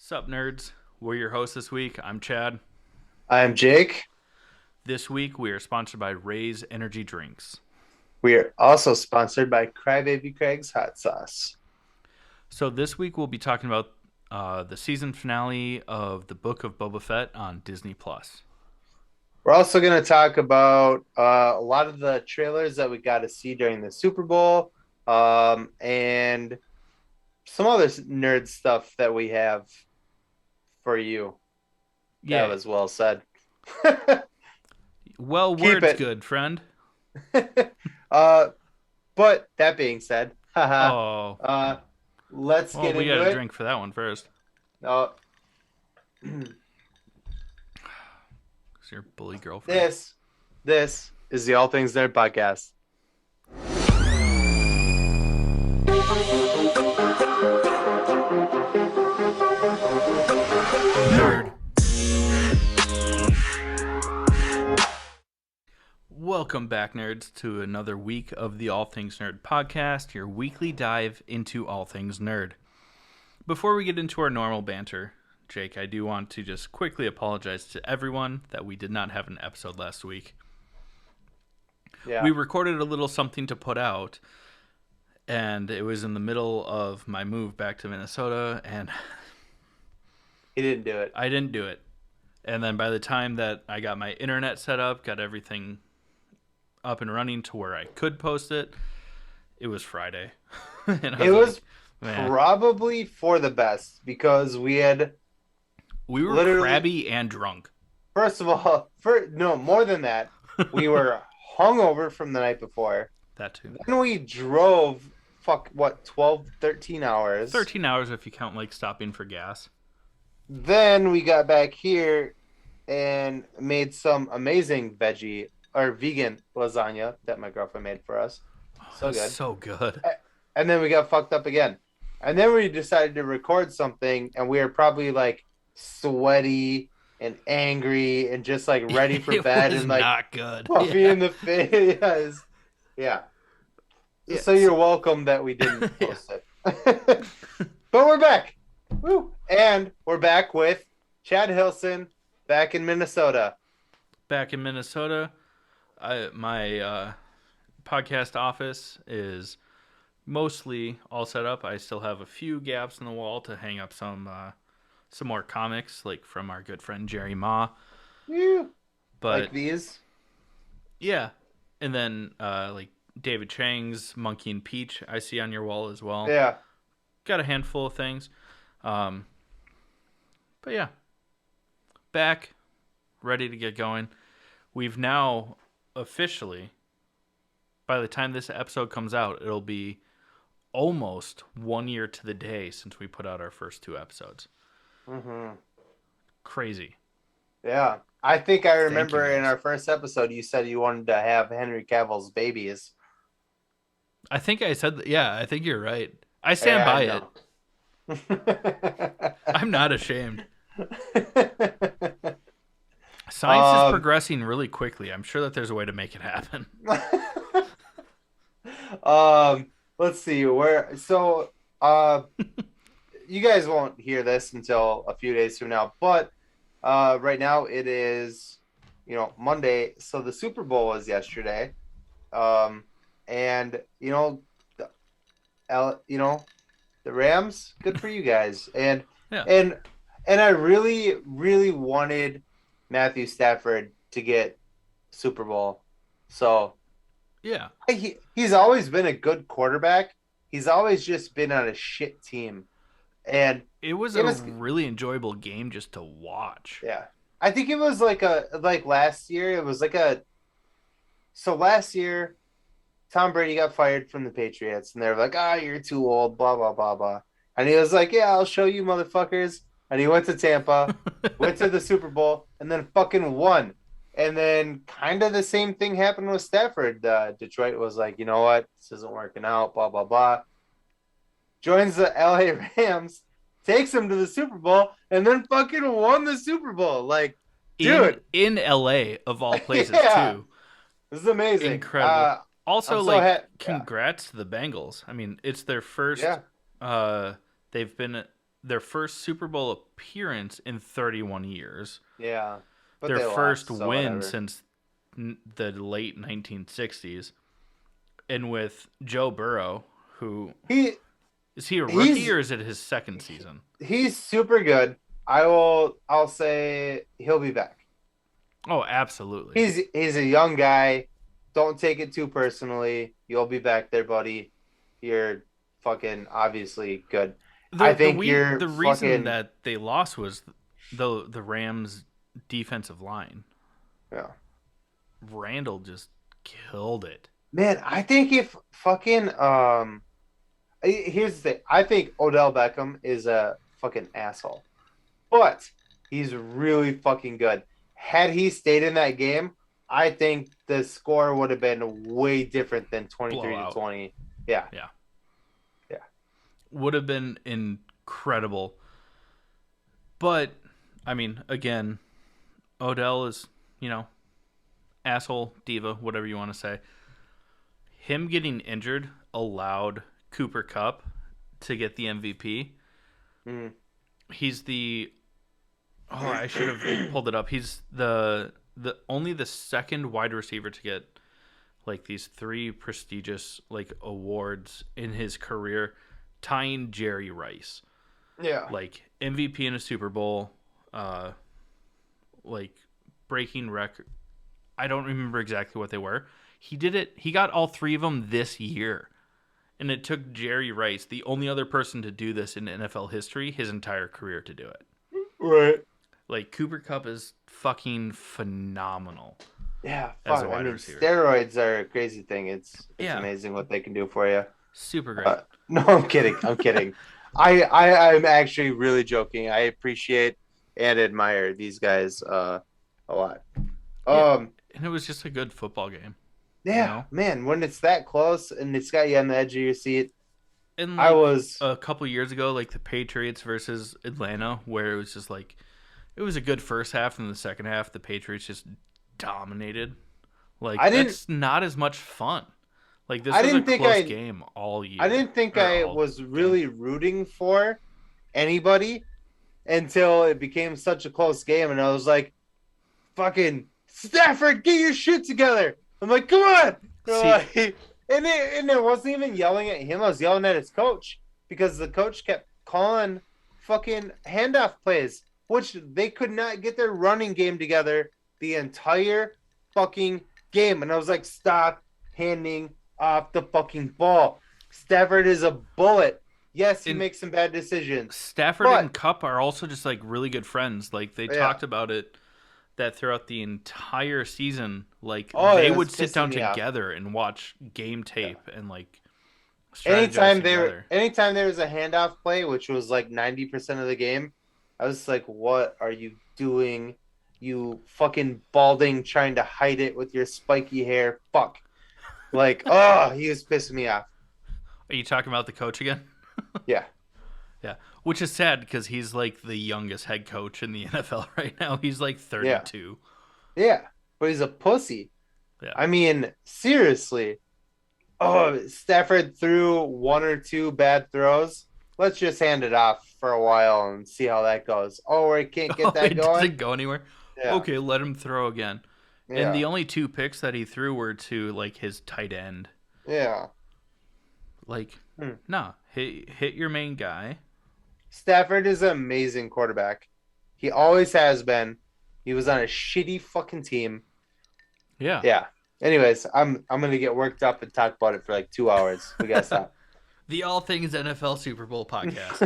Sup, nerds? We're your hosts this week. I'm Chad. I'm Jake. This week, we are sponsored by Ray's Energy Drinks. We are also sponsored by Crybaby Craig's Hot Sauce. So, this week, we'll be talking about the season finale of the Book of Boba Fett on Disney Plus. We're also going to talk about a lot of the trailers that we got to see during the Super Bowl and some other nerd stuff that we have for you. Yeah. That was well said. Well, Keep words it. good, friend. But that being said, Oh. let's Well, get we into got to it. drink for that one first. Uh, It's your bully girlfriend. this is the All Things Nerd podcast. Nerd. Welcome back, nerds, to another week of the All Things Nerd podcast, your weekly dive into all things nerd. Before we get into our normal banter, Jake, I do want to just quickly apologize to everyone that we did not have an episode last week. Yeah. We recorded a little something to put out, and it was in the middle of my move back to Minnesota, and He didn't do it. I didn't do it. And then by the time that I got my internet set up, got everything up and running to where I could post it, it was Friday. And It was man, probably for the best because we had we were literally- crabby and drunk. first of all, more than that, we were hungover from the night before. That too. Then we drove 12, 13 hours. 13 hours if you count like stopping for gas. Then we got back here and made some amazing veggie or vegan lasagna that my girlfriend made for us. So That's good. so good. And then we got fucked up again. And then we decided to record something, and we were probably like sweaty and angry and just like ready for It bed was and like not good. puffy Yeah. in the face. Yeah. Yes. So you're welcome that we didn't post it. But we're back. Woo. And we're back with Chad Hilson back in Minnesota. Back in Minnesota, my podcast office is mostly all set up. I still have a few gaps in the wall to hang up some more comics, like from our good friend Jerry Ma. Woo. But Like these. yeah, and then like David Chang's Monkey and Peach, I see on your wall as well. Yeah. Got a handful of things. But yeah, back, ready to get going. We've now officially, by the time this episode comes out, it'll be almost 1 year to the day since we put out our first two episodes. Mm-hmm. Crazy. Yeah. I think I remember you, in our first episode you said you wanted to have Henry Cavill's babies. I think I said, yeah, I think you're right. I stand Yeah, by I it. know. I'm not ashamed. Science is progressing really quickly. I'm sure that there's a way to make it happen. Let's see you guys won't hear this until a few days from now, but right now it is Monday, so the Super Bowl was yesterday. And the Rams, good for you guys. And Yeah. and I really, really wanted Matthew Stafford to get Super Bowl. So Yeah. he's always been a good quarterback. He's always just been on a shit team. And It was It a was- really enjoyable game just to watch. yeah, I think it was like last year. It was so last year, Tom Brady got fired from the Patriots, and they were like, you're too old, blah, blah, blah, blah. And he was like, yeah, I'll show you motherfuckers. And he went to Tampa, went to the Super Bowl, and then fucking won. And then kind of the same thing happened with Stafford. Detroit was like, you know what? This isn't working out, blah, blah, blah. Joins the LA Rams, takes him to the Super Bowl, and then fucking won the Super Bowl. Like, dude. In LA of all places Yeah. too. This is amazing. Incredible. Also, I'm so congrats to the Bengals. I mean, it's their first. Yeah. They've been their first Super Bowl appearance in 31 years. Yeah, but Their they first lost, so win whatever. since the late 1960s. And with Joe Burrow, who He is he a rookie he's or is it his second season? he's super good. I'll say he'll be back. Oh, absolutely. He's a young guy. Don't take it too personally. You'll be back there, buddy. You're fucking obviously good. I think you're The reason fucking that they lost was the Rams defensive line. yeah. Randall just killed it. Man, I think if fucking here's the thing. I think Odell Beckham is a fucking asshole. But he's really fucking good. Had he stayed in that game, I think the score would have been way different than 23 to Blowout. 20. Yeah. Yeah. Yeah. Would have been incredible. But I mean, again, Odell is, asshole, diva, whatever you want to say. Him getting injured allowed Cooper Kupp to get the MVP. Mm. He's the I should have pulled it up. He's the only the second wide receiver to get like these three prestigious like awards in his career, tying Jerry Rice. Yeah. Like MVP in a Super Bowl, like breaking record. I don't remember exactly what they were. He did it. He got all three of them this year. And it took Jerry Rice, the only other person to do this in NFL history, his entire career to do it. Right. Like Cooper Kupp is fucking phenomenal. Yeah, as fuck. a wide I mean, receiver. steroids are a crazy thing. It's Yeah. amazing what they can do for you. Super great. No, I'm kidding. I'm kidding. I'm actually really joking. I appreciate and admire these guys a lot. Yeah. And it was just a good football game. Yeah, man, when it's that close and it's got you on the edge of your seat. And I like was a couple years ago, like the Patriots versus Atlanta, where it was just like it was a good first half, and the second half the Patriots just dominated. Like that's not as much fun. Like this was a close game all year. I didn't think I was really rooting for anybody until it became such a close game, and I was like, "Fucking Stafford, get your shit together!" I'm like, "Come on!" Like, and it wasn't even yelling at him. I was yelling at his coach because the coach kept calling fucking handoff plays, which they could not get their running game together the entire fucking game. And I was like, "Stop handing off the fucking ball. Stafford is a bullet. Yes, he makes some bad decisions. Stafford and Kupp are also just like really good friends. Like they talked about it that throughout the entire season, like they would sit down together and watch game tape and like anytime there was a handoff play, which was like 90% of the game, I was like, "What are you doing? You fucking balding trying to hide it with your spiky hair. Fuck." Like, oh, he was pissing me off. Are you talking about the coach again? Yeah. Yeah. Which is sad because he's like the youngest head coach in the NFL right now. He's like 32. Yeah. But he's a pussy. Yeah. I mean, seriously. Oh, Stafford threw one or two bad throws. Let's just hand it off for a while and see how that goes. Oh, we can't get that it going. Doesn't go anywhere. Yeah. Okay, let him throw again. Yeah. And the only two picks that he threw were to like his tight end. Yeah. Like, nah, hit your main guy. Stafford is an amazing quarterback. He always has been. He was on a shitty fucking team. Yeah. Yeah. Anyways, I'm gonna get worked up and talk about it for like 2 hours. We gotta stop. The All Things NFL Super Bowl podcast.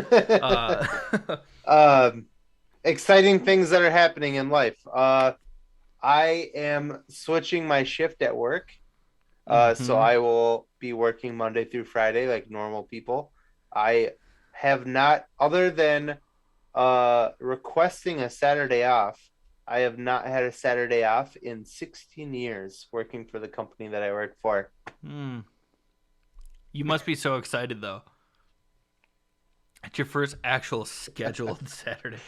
Exciting things that are happening in life. I am switching my shift at work. So I will be working Monday through Friday like normal people. I have not, other than requesting a Saturday off, I have not had a Saturday off in 16 years working for the company that I work for. You must be so excited, though. It's your first actual scheduled Saturday.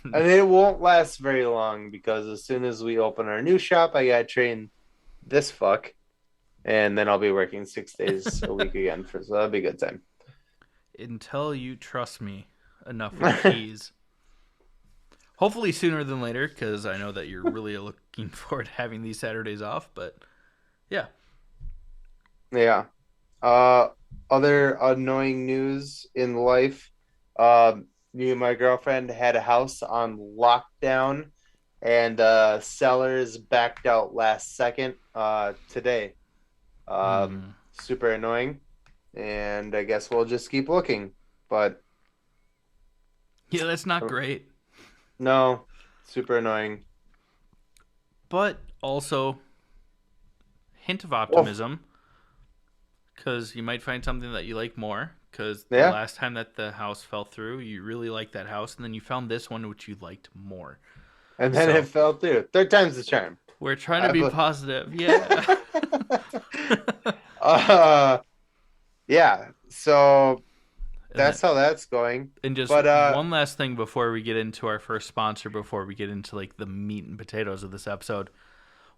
And it won't last very long because as soon as we open our new shop, I got to train this fuck. And then I'll be working 6 days a week again. So that'll be a good time. until you trust me enough with keys. Hopefully sooner than later, because I know that you're really looking forward to having these Saturdays off. But yeah. Yeah. Uh, Other annoying news in life. Me and my girlfriend had a house on lockdown, and sellers backed out last second today. Super annoying, and I guess we'll just keep looking. But Yeah, that's not great. no, super annoying. But also, hint of Well, optimism, because you might find something that you like more. Because the yeah, last time that the house fell through, you really liked that house, and then you found this one which you liked more. and then So it fell through. Third time's the charm. we're trying to I be bel- positive. Yeah. uh, yeah. So And then that's how that's going. and just But one last thing before we get into our first sponsor, before we get into like the meat and potatoes of this episode,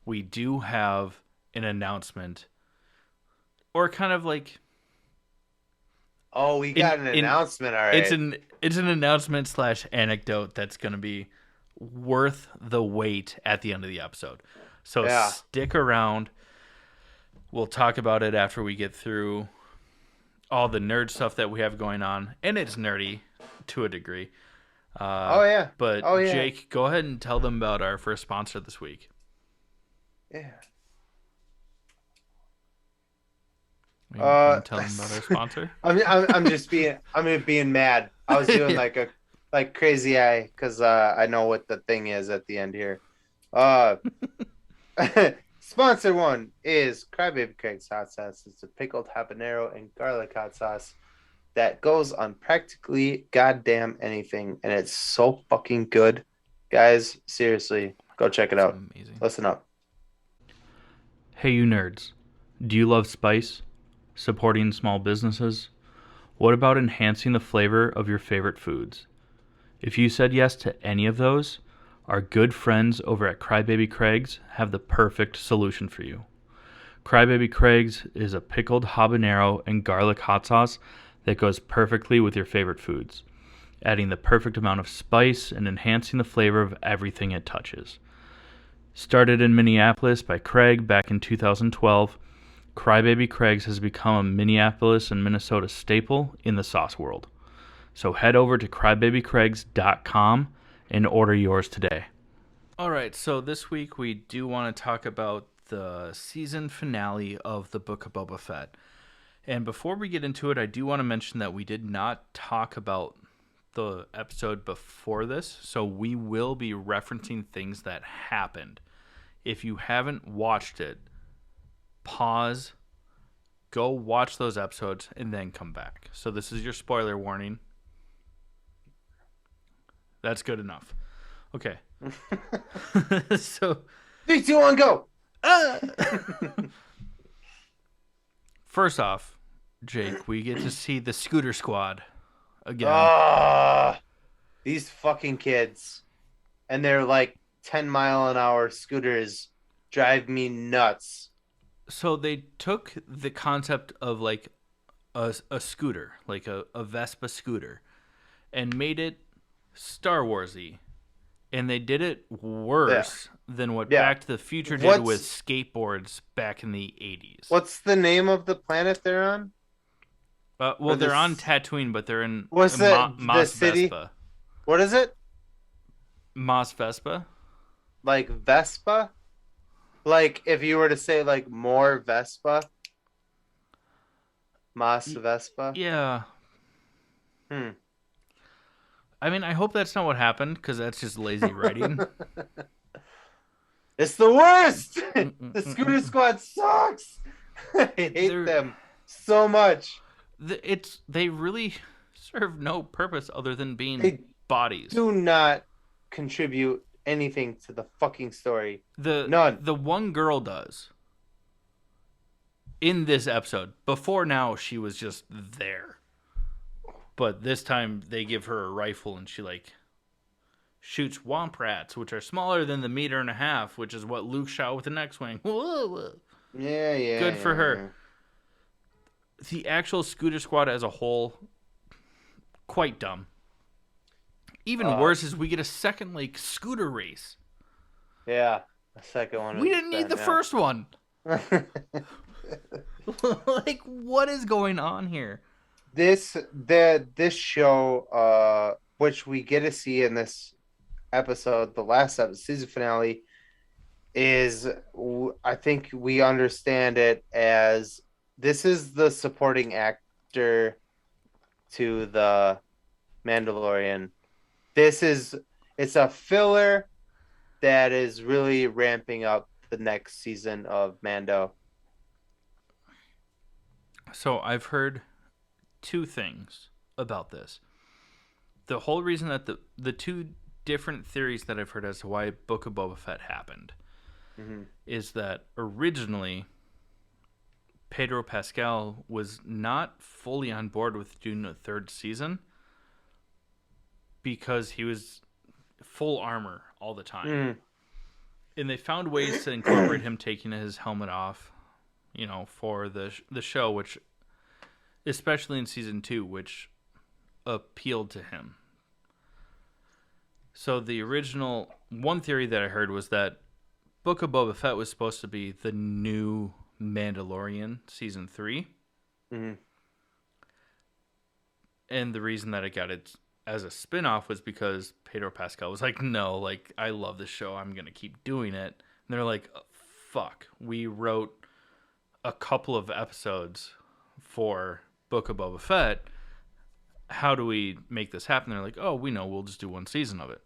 we do have an announcement, or kind of like oh, we got an in announcement. All it's right. an announcement slash anecdote that's going to be worth the wait at the end of the episode. So Yeah. stick around. We'll talk about it after we get through all the nerd stuff that we have going on, and it's nerdy to a degree. Oh yeah. But Oh yeah. Jake, go ahead and tell them about our first sponsor this week. Yeah. You gonna tell them about our sponsor? I'm just being mad. I was doing like crazy eye because I know what the thing is at the end here. Uh, Sponsor one is Crybaby Craig's hot sauce. It's a pickled habanero and garlic hot sauce that goes on practically goddamn anything, and it's so fucking good, guys. Seriously, go check it out. Amazing. Listen up. Hey, you nerds. Do you love spice? Supporting small businesses? What about enhancing the flavor of your favorite foods? If you said yes to any of those, our good friends over at Crybaby Craig's have the perfect solution for you. Crybaby Craig's is a pickled habanero and garlic hot sauce that goes perfectly with your favorite foods, adding the perfect amount of spice and enhancing the flavor of everything it touches. Started in Minneapolis by Craig back in 2012, Crybaby Craig's has become a Minneapolis and Minnesota staple in the sauce world. So head over to crybabycraigs.com and order yours today. All right, so this week we do want to talk about the season finale of the Book of Boba Fett. And before we get into it, I do want to mention that we did not talk about the episode before this, so we will be referencing things that happened. If you haven't watched it, pause, go watch those episodes, and then come back. So this is your spoiler warning. That's good enough. Okay. So 3, 2, 1, go. First off, Jake, we get to see the Scooter Squad again. These fucking kids and their like 10-mile-an-hour scooters drive me nuts. So they took the concept of like a scooter, like a Vespa scooter, and made it Star Warsy. And they did it worse than what Back to the Future did with skateboards back in the 80s. What's the name of the planet they're on? Well, they're on Tatooine, but they're in the city? Vespa. What is it? Mos Vespa? Like Vespa? Like if you were to say like more Vespa? Mos Vespa? Yeah. I mean, I hope that's not what happened, because that's just lazy writing. It's the worst! The Scooter Squad sucks! I hate them so much. They really serve no purpose other than being bodies. Do not contribute anything to the fucking story. None. The one girl does. In this episode. Before now, she was just there. But this time, they give her a rifle, and she, like, shoots womp rats, which are smaller than the 1.5 meters, which is what Luke shot with an X-Wing. Yeah. Good for her. The actual Scooter Squad as a whole, quite dumb. Even worse is we get a second like scooter race. Yeah, the second one. We didn't need the first one. Like, what is going on here? This show, which we get to see in this episode, the last episode, season finale, is, I think we understand it as this is the supporting actor to the Mandalorian. It's a filler that is really ramping up the next season of Mando. So I've heard two things about this. The whole reason that the two different theories that I've heard as to why Book of Boba Fett happened is that originally Pedro Pascal was not fully on board with doing a third season because he was full armor all the time. And they found ways to incorporate him taking his helmet off, for the show, which, especially in season 2, which appealed to him. So the original one theory that I heard was that Book of Boba Fett was supposed to be the new Mandalorian season 3. And the reason that it got it as a spin-off was because Pedro Pascal was like, no, like, I love this show, I'm going to keep doing it. And they're like, fuck, we wrote a couple of episodes for Book of Boba Fett. How do we make this happen? They're like, oh, we know, we'll just do one season of it.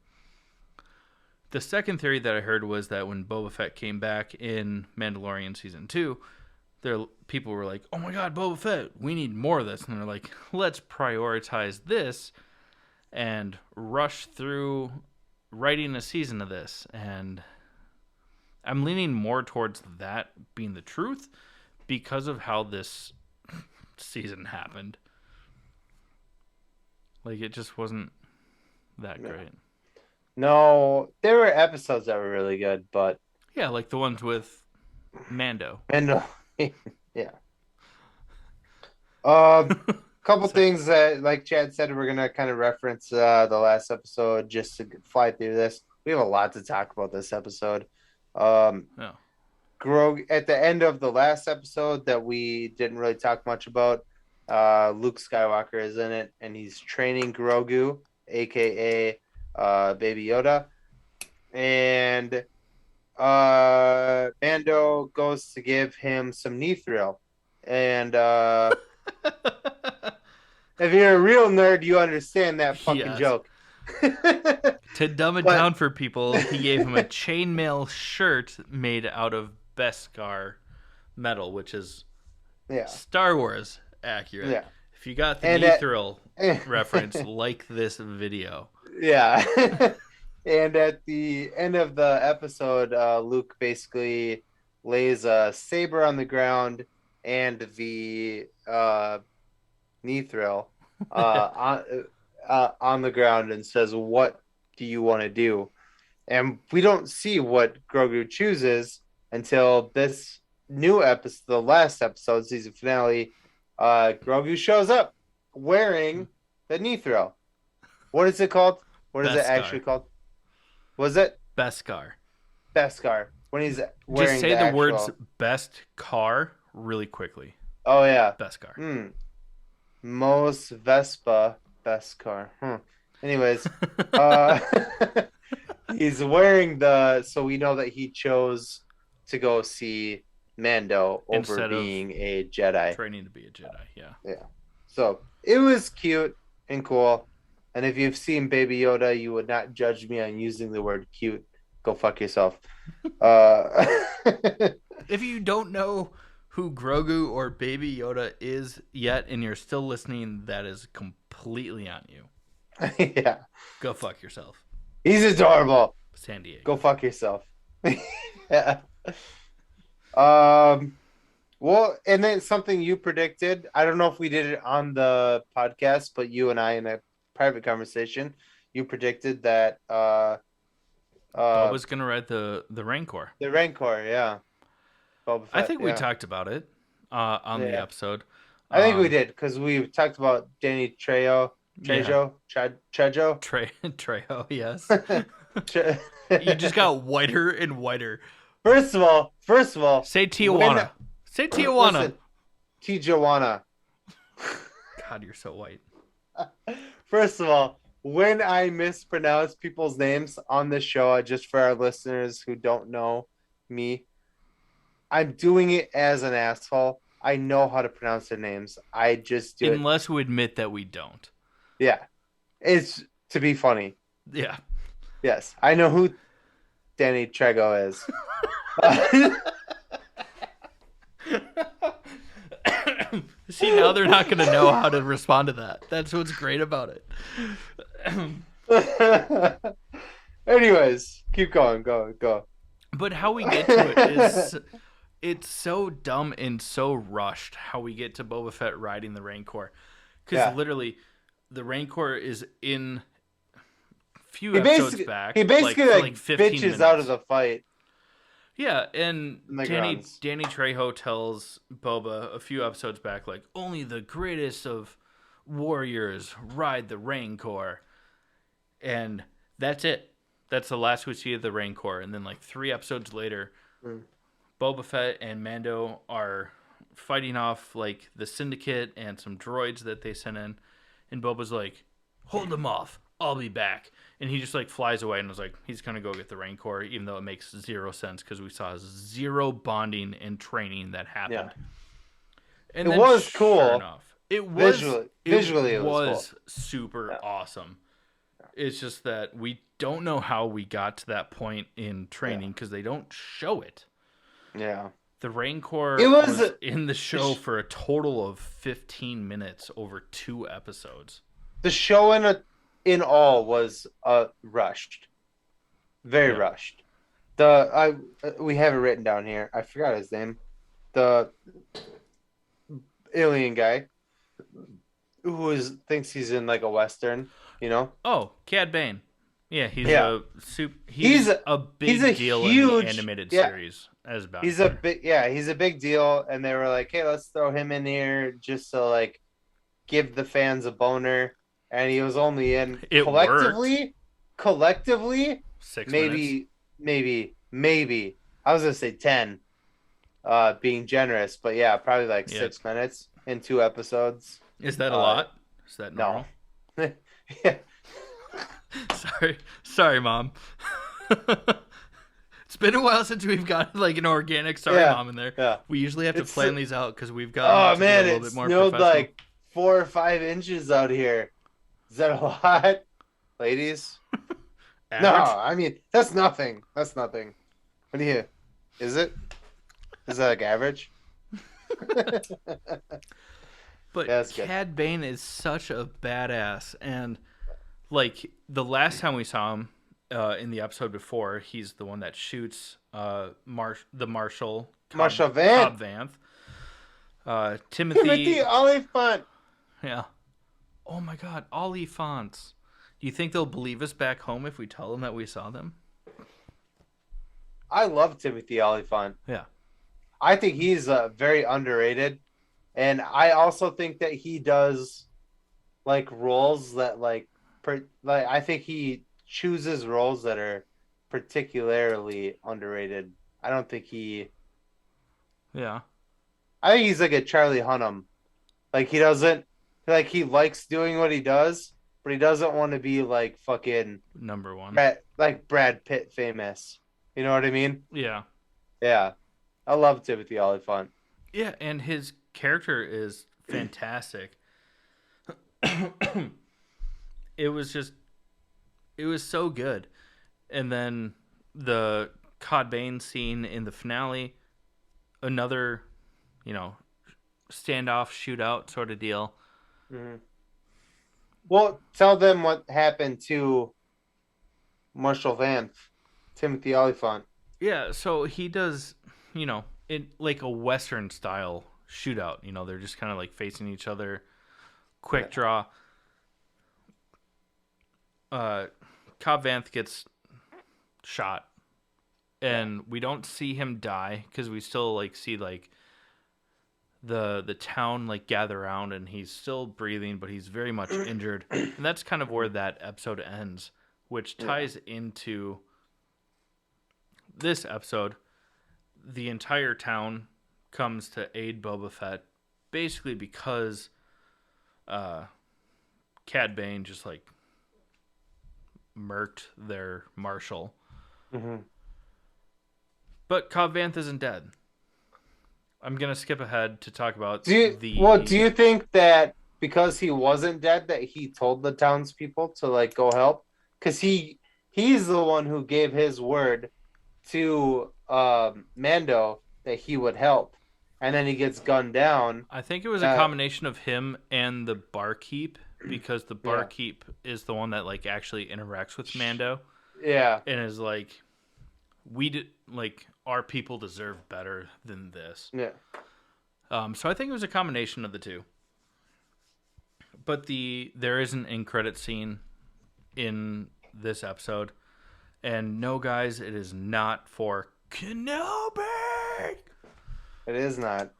The second theory that I heard was that when Boba Fett came back in Mandalorian season 2, people were like, oh my god, Boba Fett, we need more of this. And they're like, let's prioritize this and rush through writing a season of this. And I'm leaning more towards that being the truth because of how this season happened. Like, it just wasn't that great. No, there were episodes that were really good, but... Yeah, like the ones with Mando. Yeah. Couple things that, like Chad said, we're going to kind of reference the last episode just to fly through this. We have a lot to talk about this episode. At the end of the last episode that we didn't really talk much about, Luke Skywalker is in it, and he's training Grogu, a.k.a. Baby Yoda. And Mando goes to give him some knee thrill. And if you're a real nerd, you understand that fucking joke. To dumb it down for people, he gave him a chainmail shirt made out of Beskar metal, which is Star Wars accurate. Yeah. If you got the knee thrill reference, like this video. Yeah. And at the end of the episode, Luke basically lays a saber on the ground and the knee thrill on the ground and says, "What do you want to do?" And we don't see what Grogu chooses until this new episode, the last episode, season finale. Grogu shows up wearing the knee thrill. What is it called? What is it actually called? Was it Beskar? Beskar. When he's wearing just say the words "best car" really quickly. Oh yeah, Beskar. Mos Vespa Beskar. Anyways, he's wearing so we know that he chose to go see Mando over being a Jedi. Training to be a Jedi, yeah. Yeah. So it was cute and cool. And if you've seen Baby Yoda, you would not judge me on using the word cute. Go fuck yourself. If you don't know who Grogu or Baby Yoda is yet and you're still listening, that is completely on you. Yeah. Go fuck yourself. He's adorable. San Diego. Go fuck yourself. Yeah. Well, and then something you predicted. I don't know if we did it on the podcast, but you and I in a private conversation, you predicted that Boba's gonna ride the Rancor. The Rancor, yeah. Boba Fett, I think we talked about it on the episode. I think we did because we talked about Danny Trejo Yeah. Trejo. Trejo, yes. Tre- You just got whiter and whiter. first of all, Say when Tijuana. Say Tijuana. listen, Tijuana. God, you're so white. First of all, when I mispronounce people's names on this show, just for our listeners who don't know me, I'm doing it as an asshole. I know how to pronounce their names. I just do it. Unless we admit that we don't. Yeah. It's to be funny. Yeah. Yes. I know who Danny Trejo is. See, now they're not going to know how to respond to that. That's what's great about it. Anyways, keep going. Go. But how we get to it is it's so dumb and so rushed how we get to Boba Fett riding the Rancor. Because literally, the Rancor is in a few episodes back. He basically like 15 bitches minutes. Out of the fight. Yeah, and Danny Trejo tells Boba a few episodes back, like, only the greatest of warriors ride the Rancor. And that's it. That's the last we see of the Rancor. And then, like, 3 episodes later, Boba Fett and Mando are fighting off, like, the Syndicate and some droids that they sent in. And Boba's like, hold them off. I'll be back. And he just, like, flies away and was like, he's going to go get the Rancor, even though it makes 0 sense because we saw 0 bonding and training that happened. Yeah. And it was cool. Enough, it was visually it was cool. Super awesome. It's just that we don't know how we got to that point in training because they don't show it. Yeah. The Rancor was in the show for a total of 15 minutes over 2 episodes. The show in all was rushed. Very rushed. We have it written down here. I forgot his name. The alien guy who thinks he's in like a Western, you know? Oh, Cad Bane. Yeah, he's a big deal in the animated series as about. He's a big deal, and they were like, "Hey, let's throw him in here just to like give the fans a boner." And he was only in collectively 6 maybe maybe I was gonna say 10, being generous, but yeah, probably like 6 minutes in 2 episodes. Is that a lot? Is that normal? No. Yeah. Sorry, Mom. It's been a while since we've got like an organic Mom in there. Yeah. We usually have to plan these out because we've got a little bit more snowed like 4 or 5 inches out here. Is that a lot, ladies? No, I mean that's nothing. That's nothing. What do you? Is it? Is that like average? But Cad Bane is such a badass, and like the last time we saw him in the episode before, he's the one that shoots the Marshal Vanth. Timothy Olyphant. Yeah. Oh my God, Olyphants. Do you think they'll believe us back home if we tell them that we saw them? I love Timothy Olyphant. Yeah. I think he's very underrated. And I also think that he does like roles that like I think he chooses roles that are particularly underrated. I don't think he. Yeah. I think he's like a Charlie Hunnam. Like he doesn't like he likes doing what he does, but he doesn't want to be like fucking number one. Like Brad Pitt famous. You know what I mean? Yeah. Yeah. I love Timothy Olyphant. Yeah, and his character is fantastic. It was so good. And then the Cad Bane scene in the finale, another, standoff, shootout sort of deal. Mm-hmm. Well, tell them what happened to Marshal Vanth, Timothy Olyphant. Yeah, so he does, in like a Western style shootout. They're just kind of like facing each other. Quick draw. Cobb Vanth gets shot, and we don't see him die because we still like see like the town like gather around, and he's still breathing, but he's very much injured, and that's kind of where that episode ends, which ties into this episode. The entire town comes to aid Boba Fett, basically because Cad Bane just like murked their marshal. Mm-hmm. But Cobb Vanth isn't dead. I'm gonna skip ahead to talk about do you think that because he wasn't dead that he told the townspeople to like go help? Because he's the one who gave his word to Mando that he would help, and then he gets gunned down. I think it was a combination of him and the barkeep, because the barkeep is the one that like actually interacts with Mando. Yeah, and is like, our people deserve better than this. Yeah. So I think it was a combination of the two. But there is an end credit scene in this episode, and no, guys, it is not for Kenobi. It is not.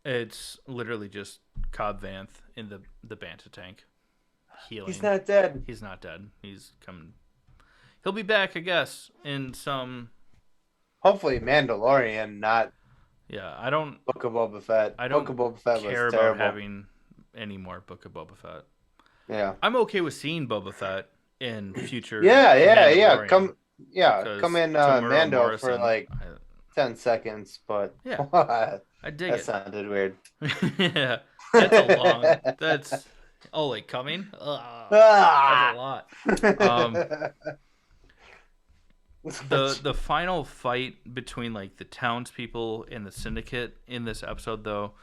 It's literally just Cobb Vanth in the Banta tank healing. He's not dead. He's not dead. He's coming. He'll be back, I guess, in some. Hopefully, Mandalorian, not. Yeah, I don't. Book of Boba Fett. I don't Book of Boba Fett care was about terrible. having any more Book of Boba Fett. Yeah, I'm okay with seeing Boba Fett in future. Yeah. Come in Tamura Mando Morrison, for like 10 seconds, but yeah, I dig that it. sounded weird. Yeah, that's a long. That's like coming. That's a lot. The final fight between like the townspeople and the syndicate in this episode, though,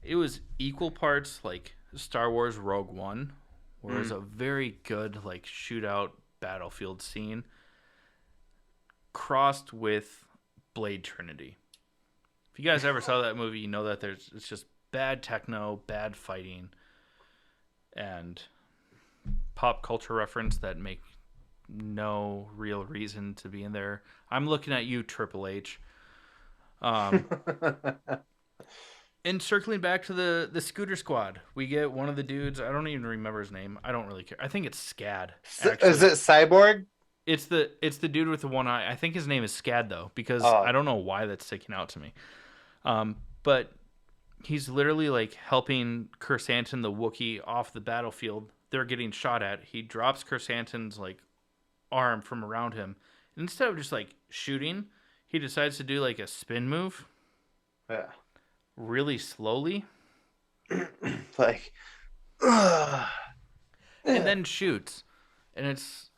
it was equal parts like Star Wars Rogue One, where it was a very good like shootout battlefield scene, crossed with Blade Trinity. If you guys ever saw that movie, you know that it's just bad techno, bad fighting, and pop culture reference that make no real reason to be in there. I'm looking at you, Triple H. And circling back to the scooter squad, we get one of the dudes. I don't even remember his name. I don't really care. I think it's Scad. Actually. Is it Cyborg? It's the dude with the one eye. I think his name is Scad though, because I don't know why that's sticking out to me. But he's literally like helping Kersantin the Wookiee off the battlefield. They're getting shot at. He drops Kersantin's like arm from around him. And instead of just like shooting, he decides to do like a spin move. Yeah. Really slowly. Like and then shoots. And it's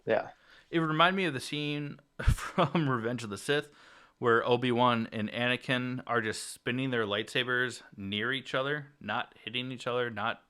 it reminded me of the scene from Revenge of the Sith where Obi-Wan and Anakin are just spinning their lightsabers near each other, not hitting each other, not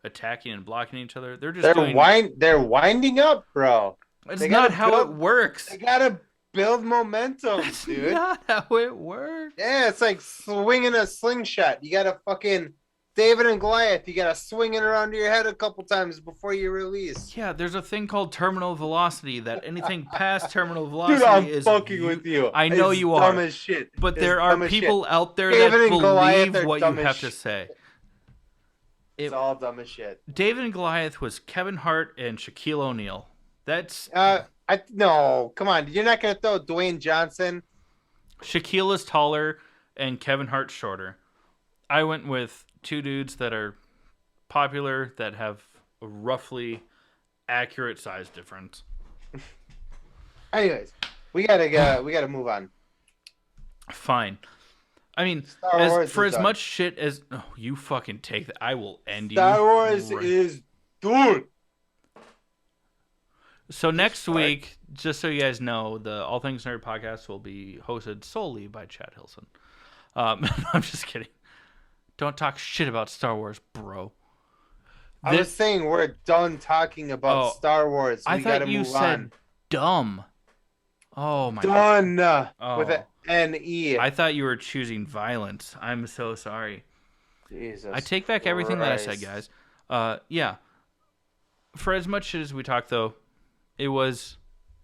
attacking and blocking each other. They're winding up, bro. It's not how it works. They gotta build momentum, That's dude. not how it works. Yeah, it's like swinging a slingshot. You gotta fucking David and Goliath. You gotta swing it around your head a couple times before you release. Yeah, there's a thing called terminal velocity. That anything past terminal velocity Dude, is fucking with you. I know you are. Dumb as shit. But there are people out there David that and Goliath believe are what you dumb as have to shit. say. It's all dumb as shit. David and Goliath was Kevin Hart and Shaquille O'Neal. That's no, come on. You're not gonna throw Dwayne Johnson. Shaquille is taller and Kevin Hart's shorter. I went with two dudes that are popular that have a roughly accurate size difference. Anyways, we gotta move on. Fine. I mean, as much shit as you fucking take that, I will end Star you. Wars is done. So next week, just so you guys know, the All Things Nerd podcast will be hosted solely by Chad Hilson. I'm just kidding. Don't talk shit about Star Wars, bro. I was saying we're done talking about Star Wars. I thought you said dumb. Oh my god. Done with an N-E. I thought you were choosing violence. I'm so sorry. Jesus I take back everything Christ. that I said, guys. Yeah. For as much shit as we talked, though,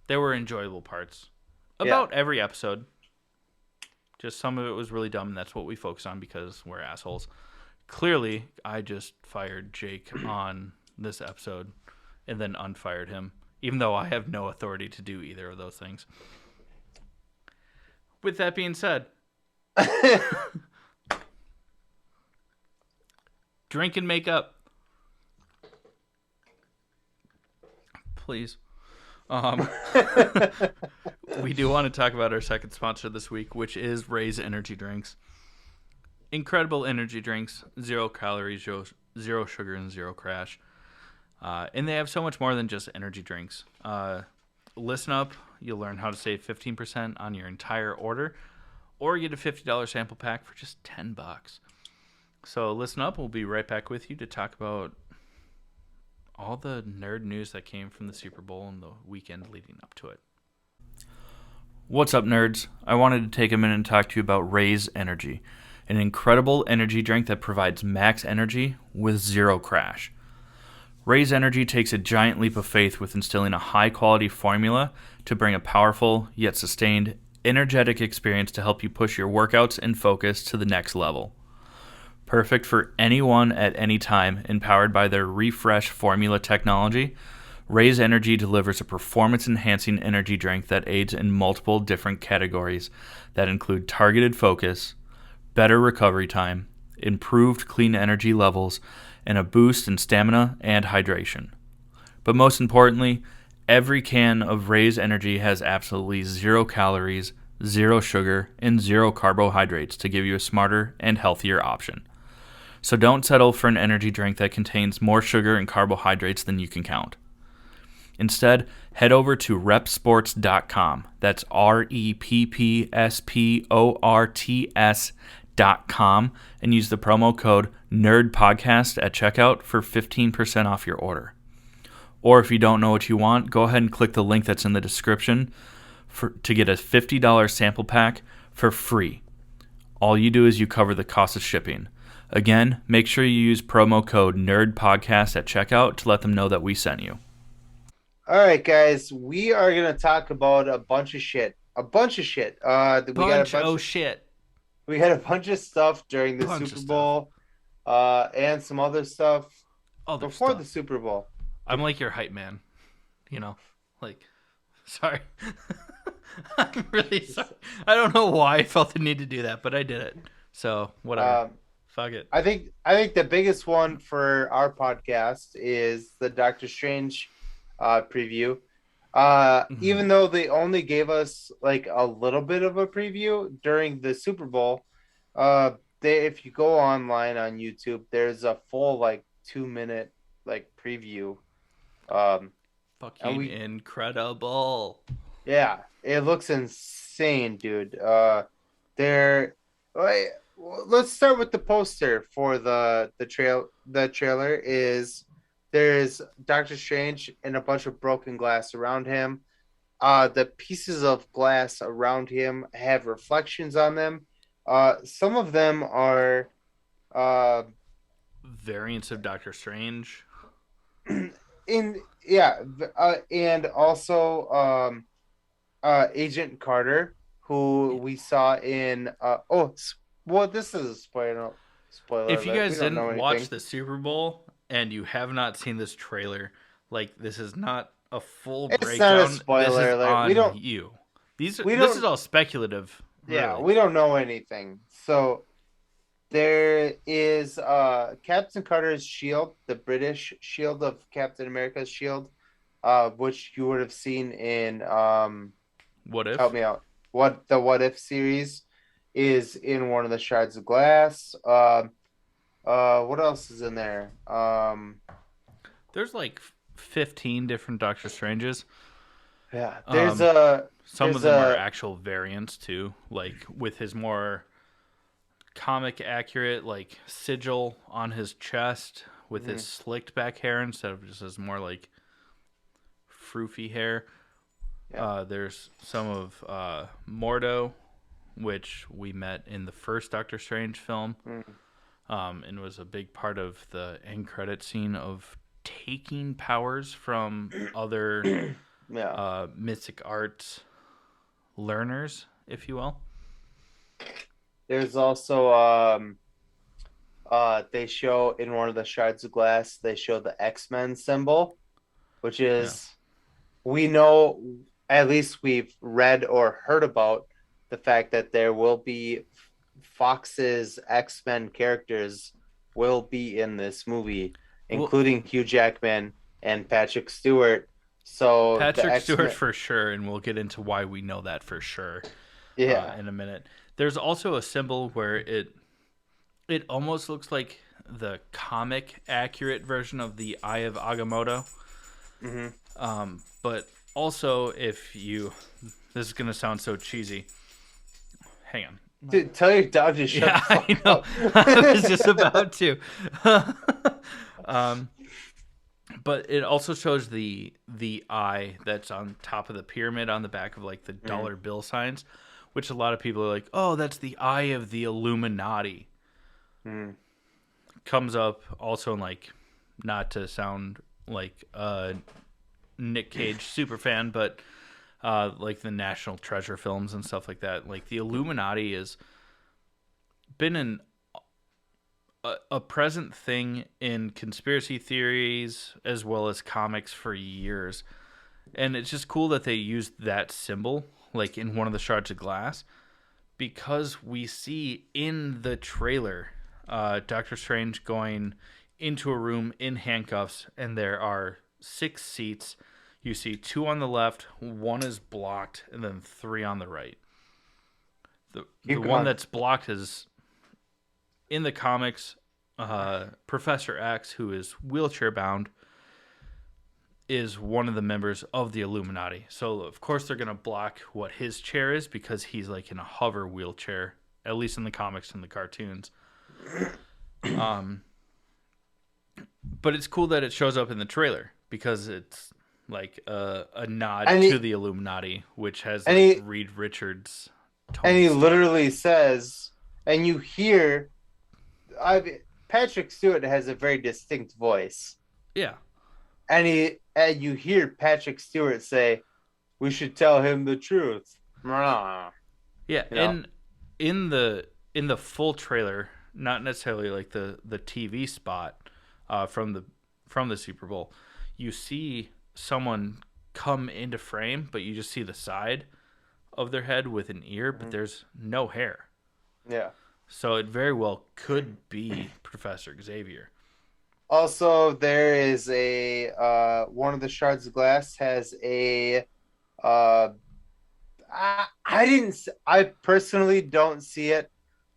there were enjoyable parts about every episode. Just some of it was really dumb, and that's what we focus on because we're assholes. Clearly, I just fired Jake on this episode and then unfired him, even though I have no authority to do either of those things. With that being said, drink and make up. Please. We do want to talk about our second sponsor this week, which is Raise Energy Drinks. Incredible energy drinks, 0 calories, 0 sugar, and 0 crash. And they have so much more than just energy drinks. Listen up. You'll learn how to save 15% on your entire order, or get a $50 sample pack for just $10. So listen up. We'll be right back with you to talk about all the nerd news that came from the Super Bowl and the weekend leading up to it. What's up, nerds? I wanted to take a minute and talk to you about Raise Energy, an incredible energy drink that provides max energy with 0 crash. Raise Energy takes a giant leap of faith with instilling a high-quality formula to bring a powerful, yet sustained, energetic experience to help you push your workouts and focus to the next level. Perfect for anyone at any time, and powered by their Refresh formula technology, Raise Energy delivers a performance-enhancing energy drink that aids in multiple different categories that include targeted focus, better recovery time, improved clean energy levels, and a boost in stamina and hydration. But most importantly, every can of Raise Energy has absolutely 0 calories, 0 sugar, and 0 carbohydrates to give you a smarter and healthier option. So don't settle for an energy drink that contains more sugar and carbohydrates than you can count. Instead, head over to repsports.com. That's REPPSPORTS.com and use the promo code NERDPODCAST at checkout for 15% off your order. Or if you don't know what you want, go ahead and click the link that's in the description to get a $50 sample pack for free. All you do is you cover the cost of shipping. Again, make sure you use promo code NERDPODCAST at checkout to let them know that we sent you. All right, guys, we are going to talk about a bunch of shit. We got a bunch of stuff during the Super Bowl and some other stuff before the Super Bowl. I'm like your hype man, sorry. I'm really sorry. I don't know why I felt the need to do that, but I did it. So whatever. Fuck it. I think the biggest one for our podcast is the Doctor Strange preview. Even though they only gave us like a little bit of a preview during the Super Bowl, if you go online on YouTube, there's a full 2-minute preview. Fucking incredible. Yeah, it looks insane, dude. Let's start with the poster for the trailer. There's Doctor Strange and a bunch of broken glass around him. The pieces of glass around him have reflections on them. Some of them are variants of Doctor Strange. And also Agent Carter, who we saw in this is a spoiler. If you guys didn't watch the Super Bowl and you have not seen this trailer, this is not a full breakdown. It's not a spoiler. This is all speculative. Yeah, really. We don't know anything. So there is Captain Carter's shield, the British shield of Captain America's shield, which you would have seen in What If? Help me out. The What If series is in one of the shards of glass. What else is in there? There's 15 different Doctor Stranges. Yeah, some of them are actual variants too, with his more comic accurate sigil on his chest with his slicked back hair instead of just his more froofy hair. Yeah. There's some of Mordo, which we met in the first Doctor Strange film, and was a big part of the end credit scene of taking powers from other mystic arts learners, if you will. There's also they show in one of the shards of glass, they show the X-Men symbol, which Yeah. is we know, at least we've read or heard about the fact that there will be Fox's X-Men characters will be in this movie, Well, including Hugh Jackman and Patrick Stewart. So the Patrick Stewart X-Men, for sure, and we'll get into why we know that for sure yeah. in a minute. There's also a symbol where it almost looks like the comic accurate version of the Eye of Agamotto. Mm-hmm. But also, if you, this is gonna sound so cheesy. Hang on. Dude, tell your dog to shut Yeah, the I fuck know. up. I was just about to. um, but it also shows the eye that's on top of the pyramid on the back of like the Mm, dollar bill signs, which a lot of people are like, "Oh, that's the eye of the Illuminati." mm. Comes up also in like, not to sound like a Nick Cage super fan, but like the National Treasure films and stuff like that. Like the Illuminati has been a present thing in conspiracy theories as well as comics for years. And it's just cool that they used that symbol, like in one of the shards of glass, because we see in the trailer Doctor Strange going into a room in handcuffs, and there are 6 seats. You see 2 on the left, 1 is blocked, and then 3 on the right. The Keep one going. that's blocked is in the comics, Professor X, who is wheelchair bound, is one of the members of the Illuminati. So of course they're gonna block what his chair is because he's like in a hover wheelchair, at least in the comics and the cartoons. Um, but it's cool that it shows up in the trailer because it's like a nod And to he the Illuminati, which has and like he Reed Richards, and Tony he Stark. literally says, and you hear, I Patrick Stewart has a very distinct voice, Yeah, and you hear Patrick Stewart say, "We should tell him the truth." You yeah, know. and in the full trailer, not necessarily like the TV spot from the Super Bowl, you see someone come into frame, but you just see the side of their head with an ear, but Mhm. there's no hair. Yeah. So it very well could be Professor Xavier. Also, there is a one of the shards of glass has a uh I personally don't see it,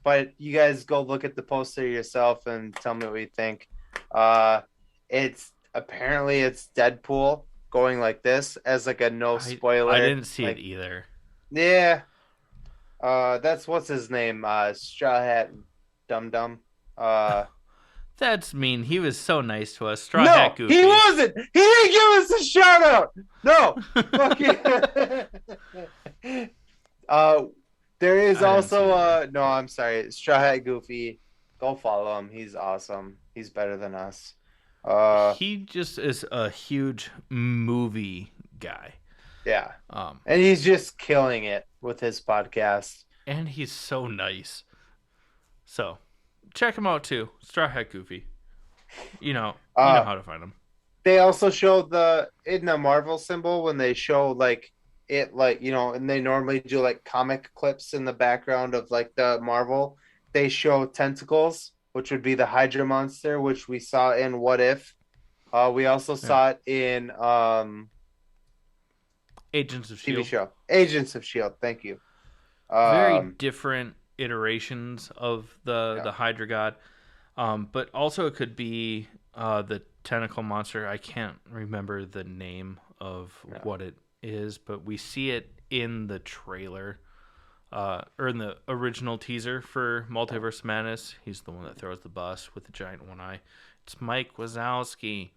but you guys go look at the poster yourself and tell me what you think. Uh it's apparently it's Deadpool going like this as like a no I spoiler. didn't see it Like, either. yeah, that's what's his name? Straw Hat Dum Dum. Uh That's mean. He was so nice to us. Straw Hat no, he Goofy. wasn't. He didn't give us a shout out. No. Fucking Uh, there is I didn't see also it either. no, I'm sorry, Straw Hat Goofy. Go follow him. He's awesome. He's better than us. Uh, He just is a huge movie guy. yeah, Um, and he's just killing it with his podcast. and he's so nice. So check him out too. Straw Hat Goofy. You know Uh, how to find him. they also show the in the Marvel symbol when they show like it like and they normally do like comic clips in the background of like the Marvel. They show tentacles, which would be the Hydra monster, which we saw in What If. We also Yeah. saw it in Agents of TV Shield. show Agents of Shield. Thank you. Very Um, different iterations of the yeah, the Hydra God. But also it could be the tentacle monster. I can't remember the name of yeah. what it is, but we see it in the trailer, or in the original teaser for Multiverse Madness. He's the one that throws the bus with the giant one eye. It's Mike Wazowski,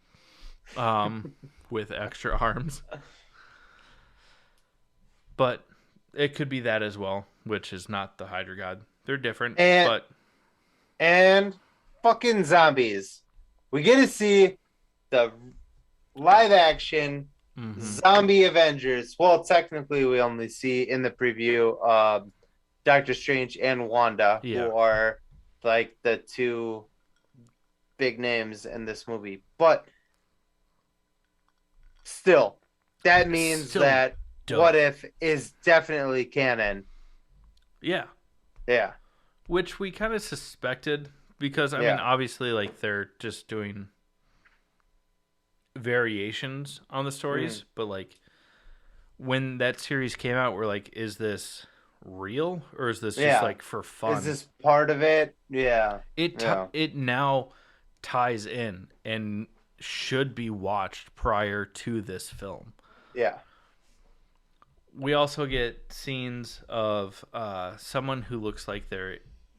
with extra arms. But it could be that as well, which is not the Hydra God. They're different, and but and fucking zombies. We get to see the live action mhm. zombie Avengers. Well, technically, we only see in the preview Doctor Strange and Wanda, Yeah. who are like the two big names in this movie. But still, that means Still that What dope. If is definitely canon. Yeah. Yeah, Which we kind of suspected because, I mean, yeah. obviously, like, they're just doing variations on the Mm. stories, but, like, when that series came out, we're like, is this real or is this just, Yeah. like, for Is fun? this part of it? Yeah. Yeah. It now ties in and should be watched prior to this film. Yeah. We also get scenes of someone who looks like they're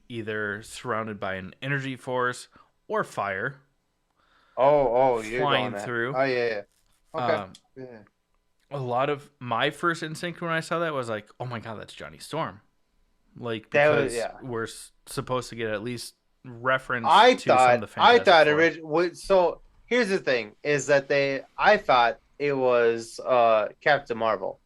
either surrounded by an energy force or fire Oh, you're going flying there. through. Oh, yeah, yeah. Okay. Um, Yeah. a lot of my first instinct when I saw that was like, "Oh my god, that's Johnny Storm!" Like That was, because yeah. we're supposed to get at least reference to some of the I Fantastic thought Four. original. So here's the thing: is that I thought it was Captain Marvel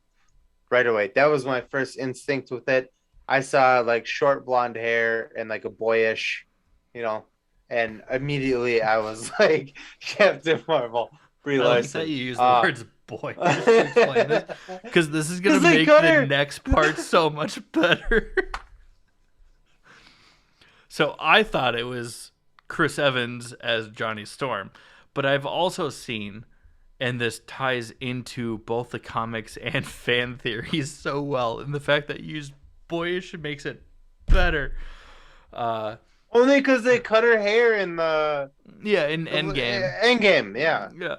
right away. That was my first instinct with it. I saw like short blonde hair and like a boyish, you know, and immediately I was like Captain Marvel, Brie I like that Larson. you use the words "boyish" to explain this because this is gonna Because they make cut the her. next part so much better. So I thought it was Chris Evans as Johnny Storm, but I've also seen, and this ties into both the comics and fan theories so well, and the fact that you use boyish makes it better. Uh, Only because they cut her hair in yeah, in the Endgame. Endgame. Yeah, Yeah.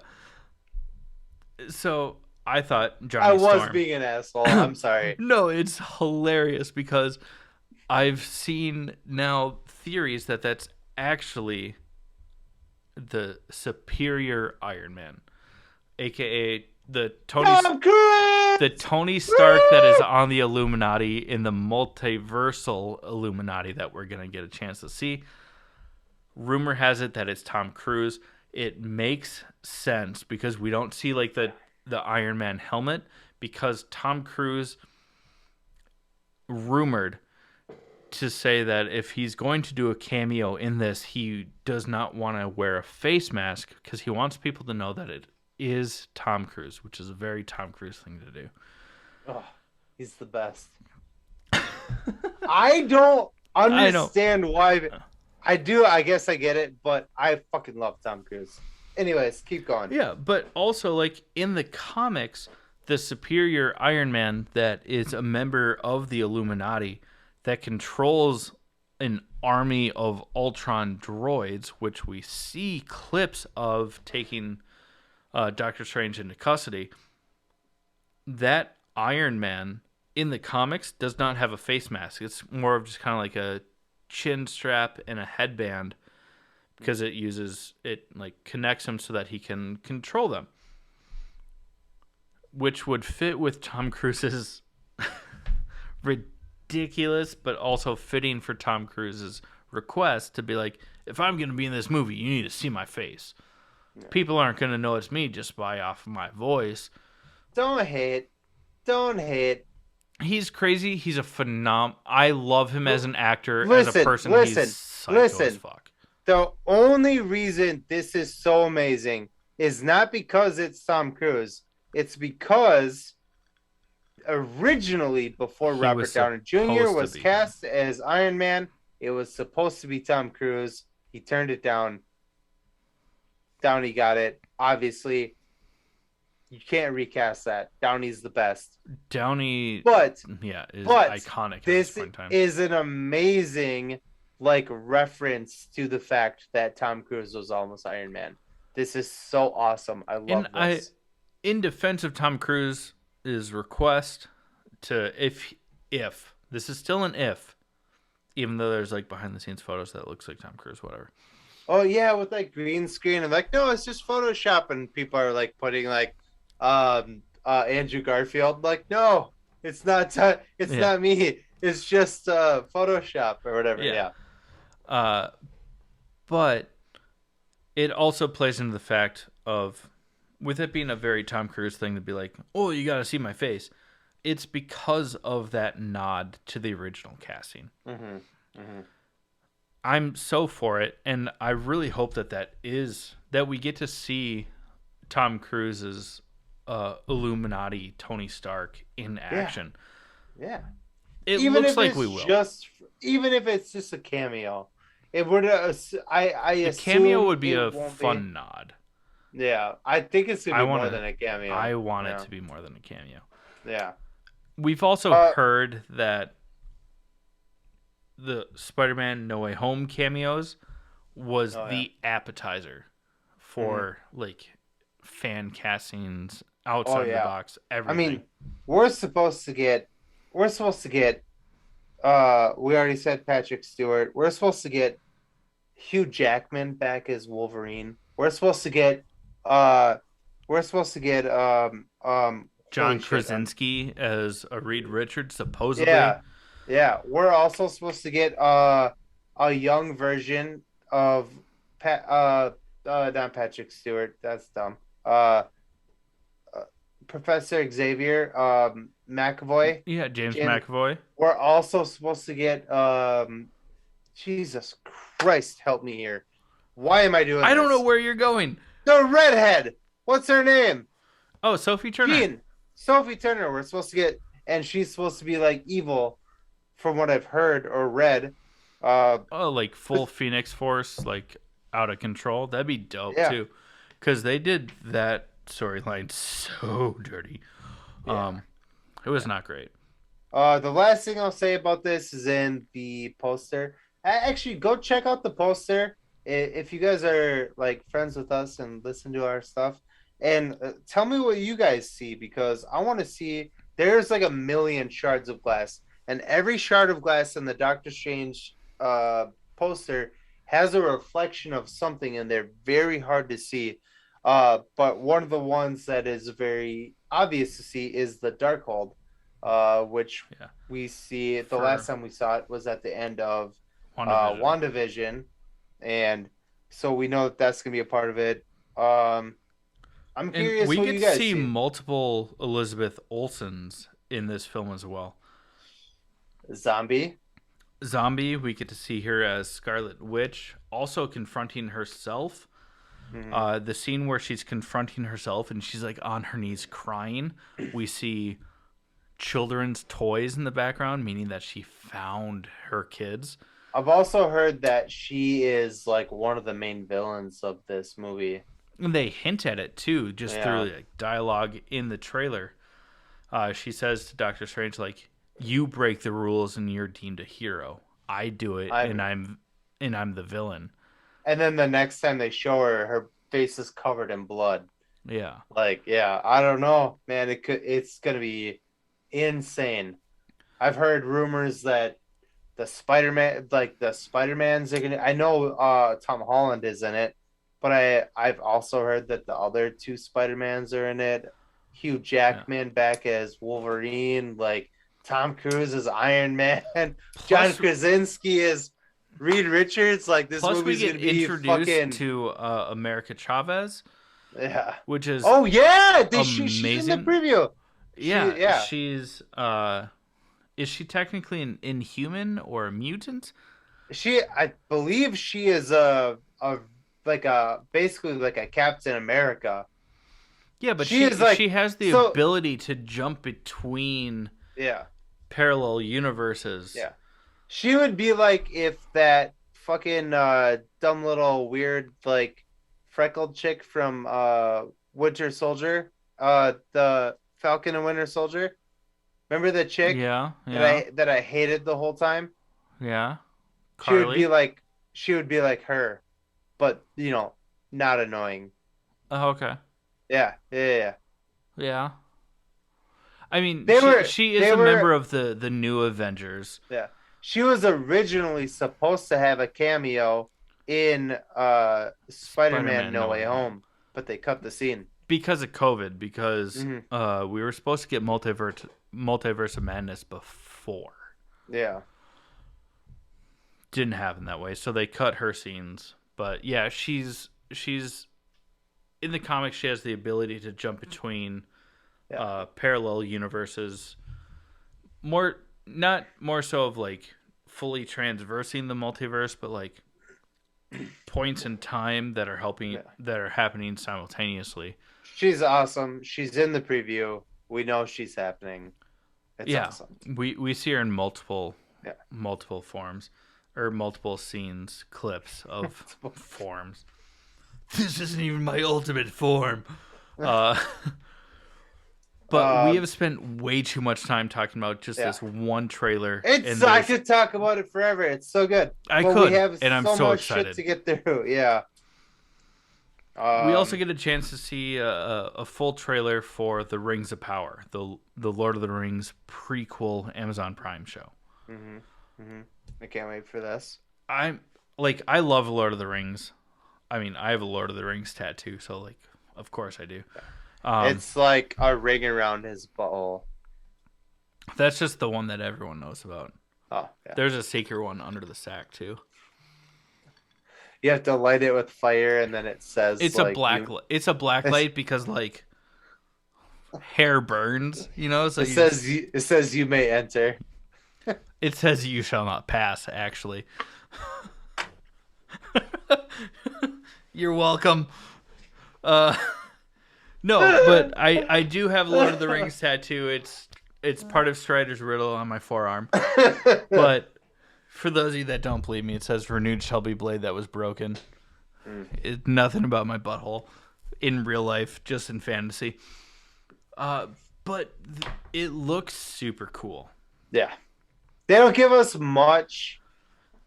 So I thought I Johnny was Storm. being an asshole. I'm sorry. No, it's hilarious because I've seen now theories that that's actually the superior Iron Man, aka Tom the Cruise. Tony Stark that is Woo! on the Illuminati in the multiversal Illuminati that we're gonna get a chance to see. Rumor has it that it's Tom Cruise. It makes sense because we don't see like the Iron Man helmet because Tom Cruise rumored to say that if he's going to do a cameo in this, he does not want to wear a face mask because he wants people to know that it is Tom Cruise, which is a very Tom Cruise thing to do. Oh, he's the best. I don't I know. understand why. I do. I guess I get it, but I fucking love Tom Cruise. Anyways, keep going. Yeah, but also like in the comics, the superior Iron Man that is a member of the Illuminati that controls an army of Ultron droids, which we see clips of taking Doctor Strange into custody. That Iron Man in the comics does not have a face mask. It's more of just kind of like a chin strap and a headband because it like connects him so that he can control them, which would fit with Tom Cruise's ridiculous but also fitting for Tom Cruise's request to be like, if I'm going to be in this movie, you need to see my face. Yeah. People aren't going to know it's me just by off of my voice. Don't hate. Don't hate. He's crazy. He's a I love him as an actor. As a Listen, person, he's listen, psycho as listen. fuck. The only reason this is so amazing is not because it's Tom Cruise. It's because originally, before He was Robert Downey Jr. supposed to was be. cast as Iron Man, it was supposed to be Tom Cruise. He turned it down. Downey got it. Obviously, you can't recast that. Downey's the best. Downey, But yeah, is but iconic at this this point in time. is an amazing like reference to the fact that Tom Cruise was almost Iron Man. This is so awesome. I love this. In defense of Tom Cruise's request to if this is still an if, even though there's like behind the scenes photos that looks like Tom Cruise, whatever. Oh yeah, with like green screen and like no, it's just Photoshop, and people are like putting like Andrew Garfield. Like no, it's not. It's Yeah. not me. It's just Photoshop or whatever. Yeah. Yeah. But it also plays into the fact of, with it being a very Tom Cruise thing to be like, oh, you got to see my face. it's because of that nod to the original casting. Mm-hmm. Mm-hmm. I'm so for it, and I really hope that we get to see Tom Cruise's Illuminati Tony Stark in Yeah. action. Yeah. It Even looks if like it's we will. just even if it's just a cameo, it would. I A cameo assume would be it a won't be. fun nod. Yeah, I think it's gonna I be want more to. than a I cameo. want it Yeah, to be more than a cameo. yeah. We've also Uh, heard that the Spider-Man No Way Home cameos was oh yeah. the appetizer Hmm. for like fan castings Oh outside the yeah. box, I everything. mean, we're supposed to get. We're supposed to get. We already said Patrick Stewart. We're supposed to get Hugh Jackman back as Wolverine. We're supposed to get. Uh, we're supposed to get. Holy John shit. Krasinski as a Reed Richards, supposedly. Yeah, yeah. We're also supposed to get a young version of Pat not Patrick Stewart. That's dumb. Uh, uh Professor Xavier McAvoy. Yeah, James And McAvoy. we're also supposed to get Jesus Christ, help me here. Why am I doing I don't know this? where you're going. The redhead. What's her name? Oh, Sophie Turner. Jean. Sophie Turner. We're supposed to get, and she's supposed to be like evil from what I've heard or read. Uh, Oh, like full Phoenix Force, like out of control. That'd be dope yeah, too, because they did that storyline so dirty. yeah. It was not great. The last thing I'll say about this is in the poster. Actually, go check out the poster if you guys are like friends with us and listen to our stuff. And tell me what you guys see because I want to see. There's like a million shards of glass, and every shard of glass in the Doctor Strange poster has a reflection of something, and they're very hard to see. But one of the ones that is very obvious to see is the Darkhold, which Yeah, we see the last for time we saw it was at the end of WandaVision. WandaVision, and so we know that that's gonna be a part of it. Um, I'm And curious we what get you to guys see see. multiple Elizabeth Olsens in this film as well. Zombie. Zombie, we get to see her as Scarlet Witch, also confronting herself. Hmm. The scene where she's confronting herself and she's like on her knees crying, we see children's toys in the background, meaning that she found her kids. I've also heard that she is like one of the main villains of this movie. And they hint at it too, just through Yeah, like dialogue in the trailer. She says to Doctor Strange, like, "You break the rules and you're deemed a hero. I do it, I. and I'm the villain." And then the next time they show her, her face is covered in blood. Yeah, Like, yeah, I don't know, man. It's gonna be insane. I've heard rumors that the Spider-Mans are gonna. I know Tom Holland is in it, but I've also heard that the other two Spider-Mans are in it. Hugh yeah. Jackman back as Wolverine, like Tom Cruise as Iron Man, John Plus, Krasinski as Reed Richards. Like this plus we movie's get gonna be introduced fucking to America Chavez, yeah. which is Oh yeah, she's in the amazing. preview. Yeah, Yeah. she's is she technically an inhuman or a mutant? I believe she is a like a basically like a Captain America. Yeah, but She is she like has the so ability to jump between yeah, parallel universes. yeah. She would be like if that fucking dumb little weird like freckled chick from Winter Soldier, the Falcon and Winter Soldier. Remember the chick Yeah, that yeah, I hated the whole time? yeah. She would be Carly. like she would be like her, but not annoying. Oh, okay. Yeah, yeah, yeah. Yeah. I mean, They she were she is they a member were of the new Avengers. yeah. She was originally supposed to have a cameo in Spider-Man Spider-Man No No Way Way Home. Home, but they cut the scene. Because of COVID, because Hmm. we were supposed to get multiverse of madness before. Yeah. Didn't happen that way, so they cut her scenes. But yeah, she's in the comics. She has the ability to jump between Yeah. parallel universes. more not more so of like fully transversing the multiverse, but like points in time that are helping Yeah. that are happening simultaneously. She's awesome. She's in the preview. We know she's happening. It's Yeah, awesome. we see her in Yeah. multiple forms or multiple scenes, clips of forms. This isn't even my ultimate form. Uh, but we Um, have spent way too much time talking about just yeah. this one trailer, It's and I there's could talk about it forever. It's so good. I But we could, have and I'm so so much shit excited. to get through. Yeah. We also Um get a chance to see a full trailer for the Rings of Power, the Lord of the Rings prequel Amazon Prime show. hmm I can't wait for this. I'm like I love Lord of the Rings. I mean, I have a Lord of the Rings tattoo, so like, of course I do. Um, It's like a ring around his butthole. that's just the one that everyone knows about. Oh, yeah. There's a secret one under the sack too. You have to light it with fire and then it says It's a like black. you It's a black light because like hair burns, you know. So it says you may enter. it says you shall not pass. Actually, you're welcome. Uh, no, but I do have Lord of the Rings tattoo. It's part of Strider's riddle on my forearm. But for those of you that don't believe me, it says renewed shall be blade that was broken. It's nothing about my butthole in real life, just in fantasy. But it looks super cool. Yeah. They don't give us much.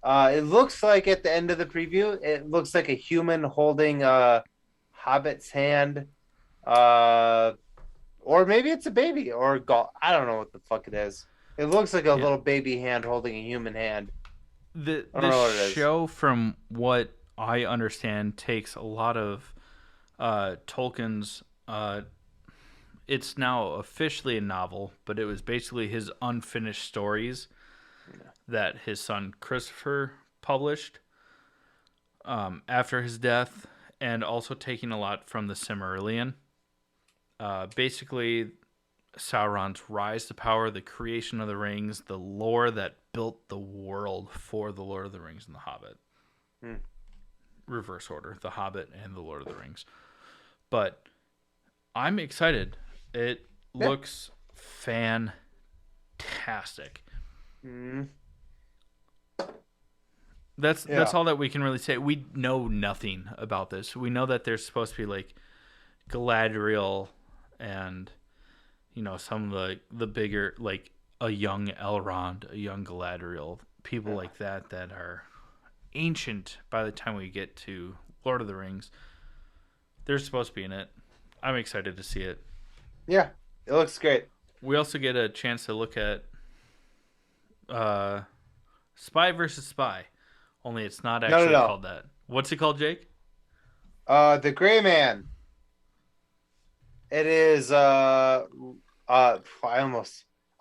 It looks like at the end of the preview, it looks like a human holding a hobbit's hand. Or maybe it's a baby or I don't know what the fuck it is. It looks like a Yeah. little baby hand holding a human hand. The I don't know what it is. show, from what I understand, takes a lot of Tolkien's. It's now officially a novel, but it was basically his unfinished stories that his son Christopher published after his death, and also taking a lot from the Silmarillion. Basically, Sauron's rise to power, the creation of the rings, the lore that built the world for the Lord of the Rings and the Hobbit. Reverse order, the Hobbit and the Lord of the Rings. But I'm excited. It looks fantastic. That's all that we can really say. We know nothing about this. We know that there's supposed to be like Galadriel and some of the bigger, like a young Elrond, a young Galadriel, people like that are ancient by the time we get to Lord of the Rings. They're supposed to be in it. I'm excited to see it. Yeah, it looks great. We also get a chance to look at Spy versus Spy. Only it's not actually called that. What's it called, Jake? The Gray Man. It is I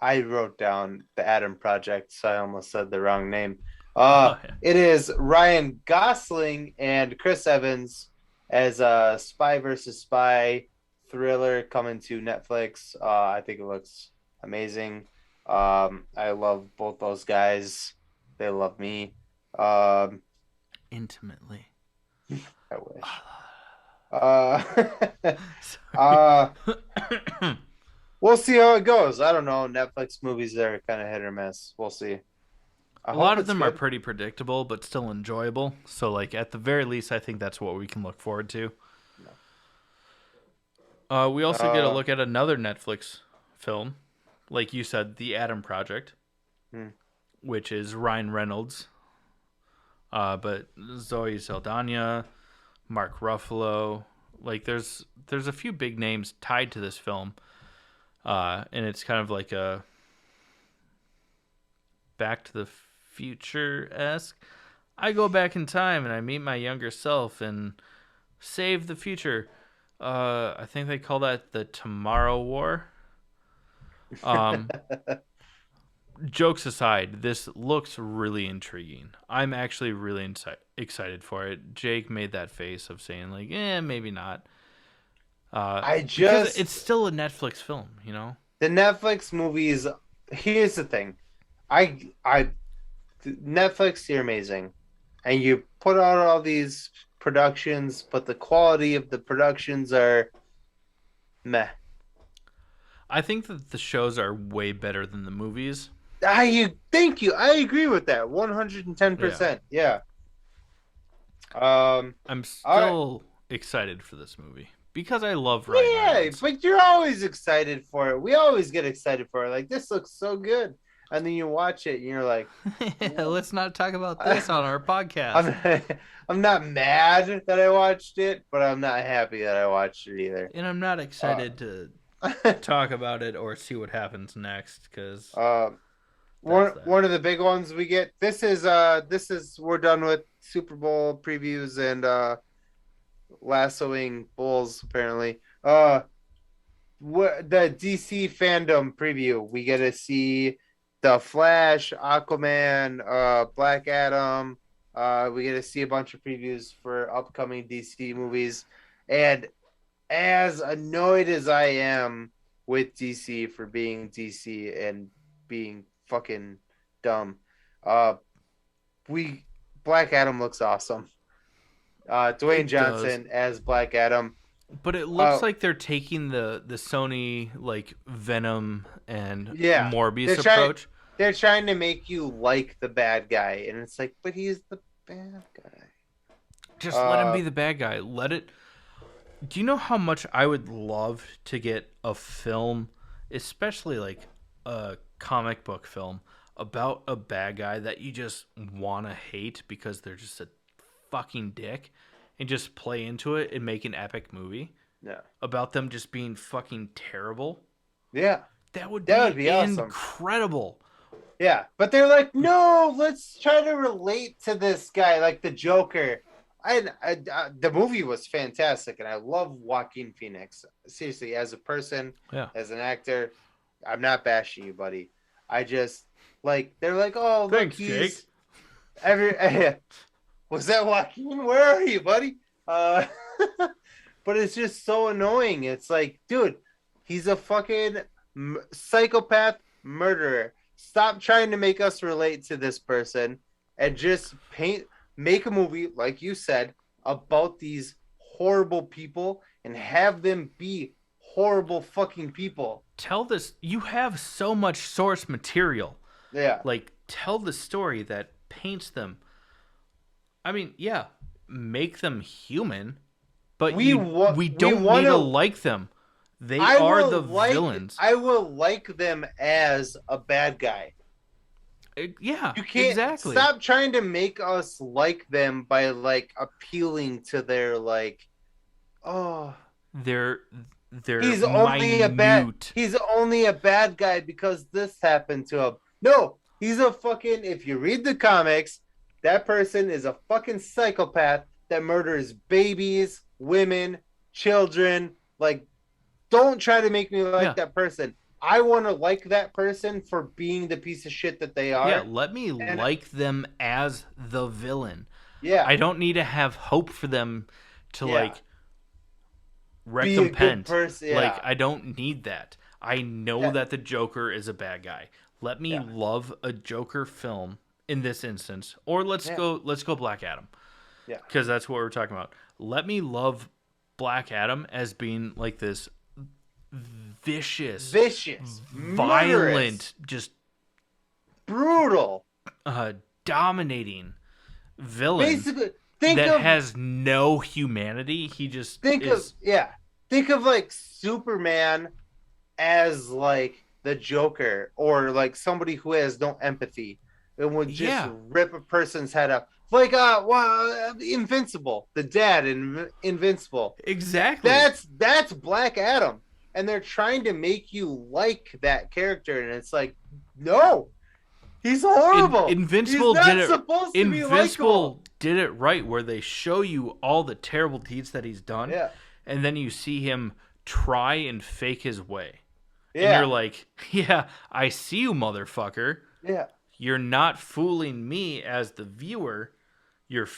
wrote down the Adam Project, so I almost said the wrong name. It is Ryan Gosling and Chris Evans as a spy versus spy thriller coming to Netflix. I think it looks amazing. I love both those guys. They love me. Intimately. I wish. We'll see how it goes. I don't know. Netflix movies are kind of hit or miss. We'll see. A lot of them are pretty predictable, but still enjoyable. So, like, at the very least, I think that's what we can look forward to. We also get a look at another Netflix film, like you said, The Adam Project, which is Ryan Reynolds, but Zoe Saldana, Mark Ruffalo. Like, there's a few big names tied to this film, and it's kind of like a Back to the Future-esque. I go back in time and I meet my younger self and save the future. I think they call that the Tomorrow War. Jokes aside, this looks really intriguing. I'm actually really excited for it. Jake made that face of saying like, maybe not. Because it's still a Netflix film, The Netflix movies here's the thing. I Netflix, you're amazing, and you put out all these productions, but the quality of the productions are meh. I think that the shows are way better than the movies. Thank you. I agree with that 110%. Yeah. Yeah. I'm All right. still excited for this movie because I love Ryan Yeah, Reynolds. but you're always excited for it. We always get excited for it. Like this looks so good, and then you watch it and you're like, Let's not talk about this on our podcast. I'm I'm not mad that I watched it, but I'm not happy that I watched it either. And I'm not Uh, excited to talk about it or see what happens next because uh, that's one that. one of the big ones we get. This is we're done with Super Bowl previews and lassoing bulls apparently. The DC fandom preview. We get to see the Flash, Aquaman, Black Adam. We get to see a bunch of previews for upcoming DC movies. And as annoyed as I am with DC for being DC and being fucking dumb, uh, we Black Adam looks awesome. Dwayne It does. Johnson as Black Adam. But it Uh, looks like they're taking the Sony like Venom and yeah, they're Morbius trying approach. they're trying to make you like the bad guy, and it's like, but he's the bad guy. Just let him Uh, be the bad guy. Let it. Do you know how much I would love to get a film, especially like a comic book film, about a bad guy that you just want to hate because they're just a fucking dick, and just play into it and make an epic movie yeah, about them just being fucking terrible? yeah, That would that would be be awesome. incredible. Yeah, but they're like, no, let's try to relate to this guy, like the Joker. The movie was fantastic, and I love Joaquin Phoenix. Seriously, as a person, Yeah. as an actor, I'm not bashing you, buddy. I just like they're like, oh, look, Thanks, Jake. he's every. Was that Joaquin? Where are you, buddy? But it's just so annoying. It's like, dude, he's a fucking psychopath murderer. Stop trying to make us relate to this person and just make a movie, like you said, about these horrible people and have them be horrible fucking people. Tell this. You have so much source material. Yeah. Like, tell the story that paints them. I mean, yeah, make them human, but we we don't want need to to like them. They are the villains. I will like them as a bad guy. Yeah, You can't exactly. stop trying to make us like them by like appealing to their like, oh, They're he's only a bad minute. he's only a bad guy because this happened to him. No, he's a fucking, if you read the comics, that person is a fucking psychopath that murders babies, women, children. Like, don't try to make me like Yeah, that person. I want to like that person for being the piece of shit that they yeah. are. Let me And like them as the villain. yeah, I don't need to have hope for them to yeah, like be a good recompense. person. Like, Yeah, I don't need that. I know yeah, that the Joker is a bad guy. Let me yeah, love a Joker film in this instance, or yeah, let's go Black Adam, yeah. because that's what we're talking about. Let me love Black Adam as being like this vicious, Vicious, murderous, violent, just brutal. uh, dominating villain Basically, think that of has no humanity. He just think of is. yeah, think of like Superman as like the Joker or like somebody who has no empathy and would just Yeah, rip a person's head up. Like Invincible, the dad in Invincible. exactly. That's Black Adam. And they're trying to make you like that character and it's like, no. He's horrible. He's Invincible did not it. supposed to be likable. Invincible did it right, where they show you all the terrible deeds that he's done, Yeah. and then you see him try and fake his way, and you're Yeah. like, "Yeah, I see you, motherfucker. Yeah. You're not fooling me as the viewer. You're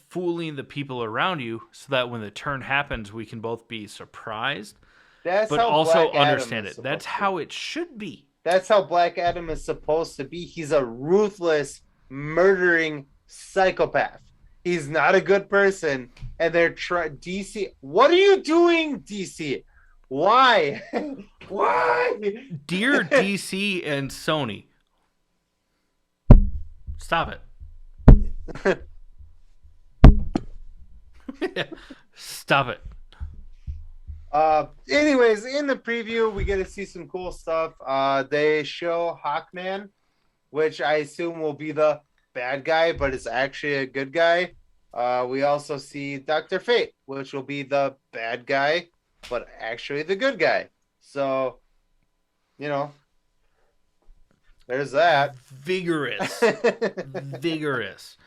fooling the people around you, so that when the turn happens, we can both be surprised, That's but how also Black Adam understand is it. That's supposed to be. how it should be." That's how Black Adam is supposed to be. He's a ruthless, murdering psychopath. He's not a good person, and they're trying. DC, what are you doing, DC? Why? Why? Dear DC and Sony, stop it. Stop it. Anyways, in the preview, we get to see some cool stuff. They show Hawkman, which I assume will be the bad guy, but it's actually a good guy. We also see Dr. Fate, which will be the bad guy, but actually the good guy. So, you know, there's that. Vigorous. Vigorous.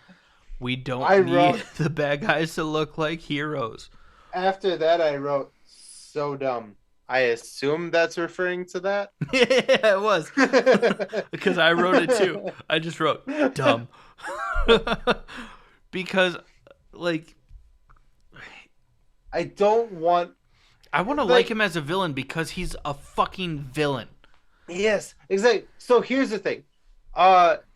We don't need wrote, the bad guys to look like heroes. After that, I wrote, so dumb. I assume that's referring to that. Yeah, it was. Because I wrote it too. I just wrote, dumb. Because, like, I don't want. I want to like him as a villain because he's a fucking villain. Yes, exactly. So here's the thing.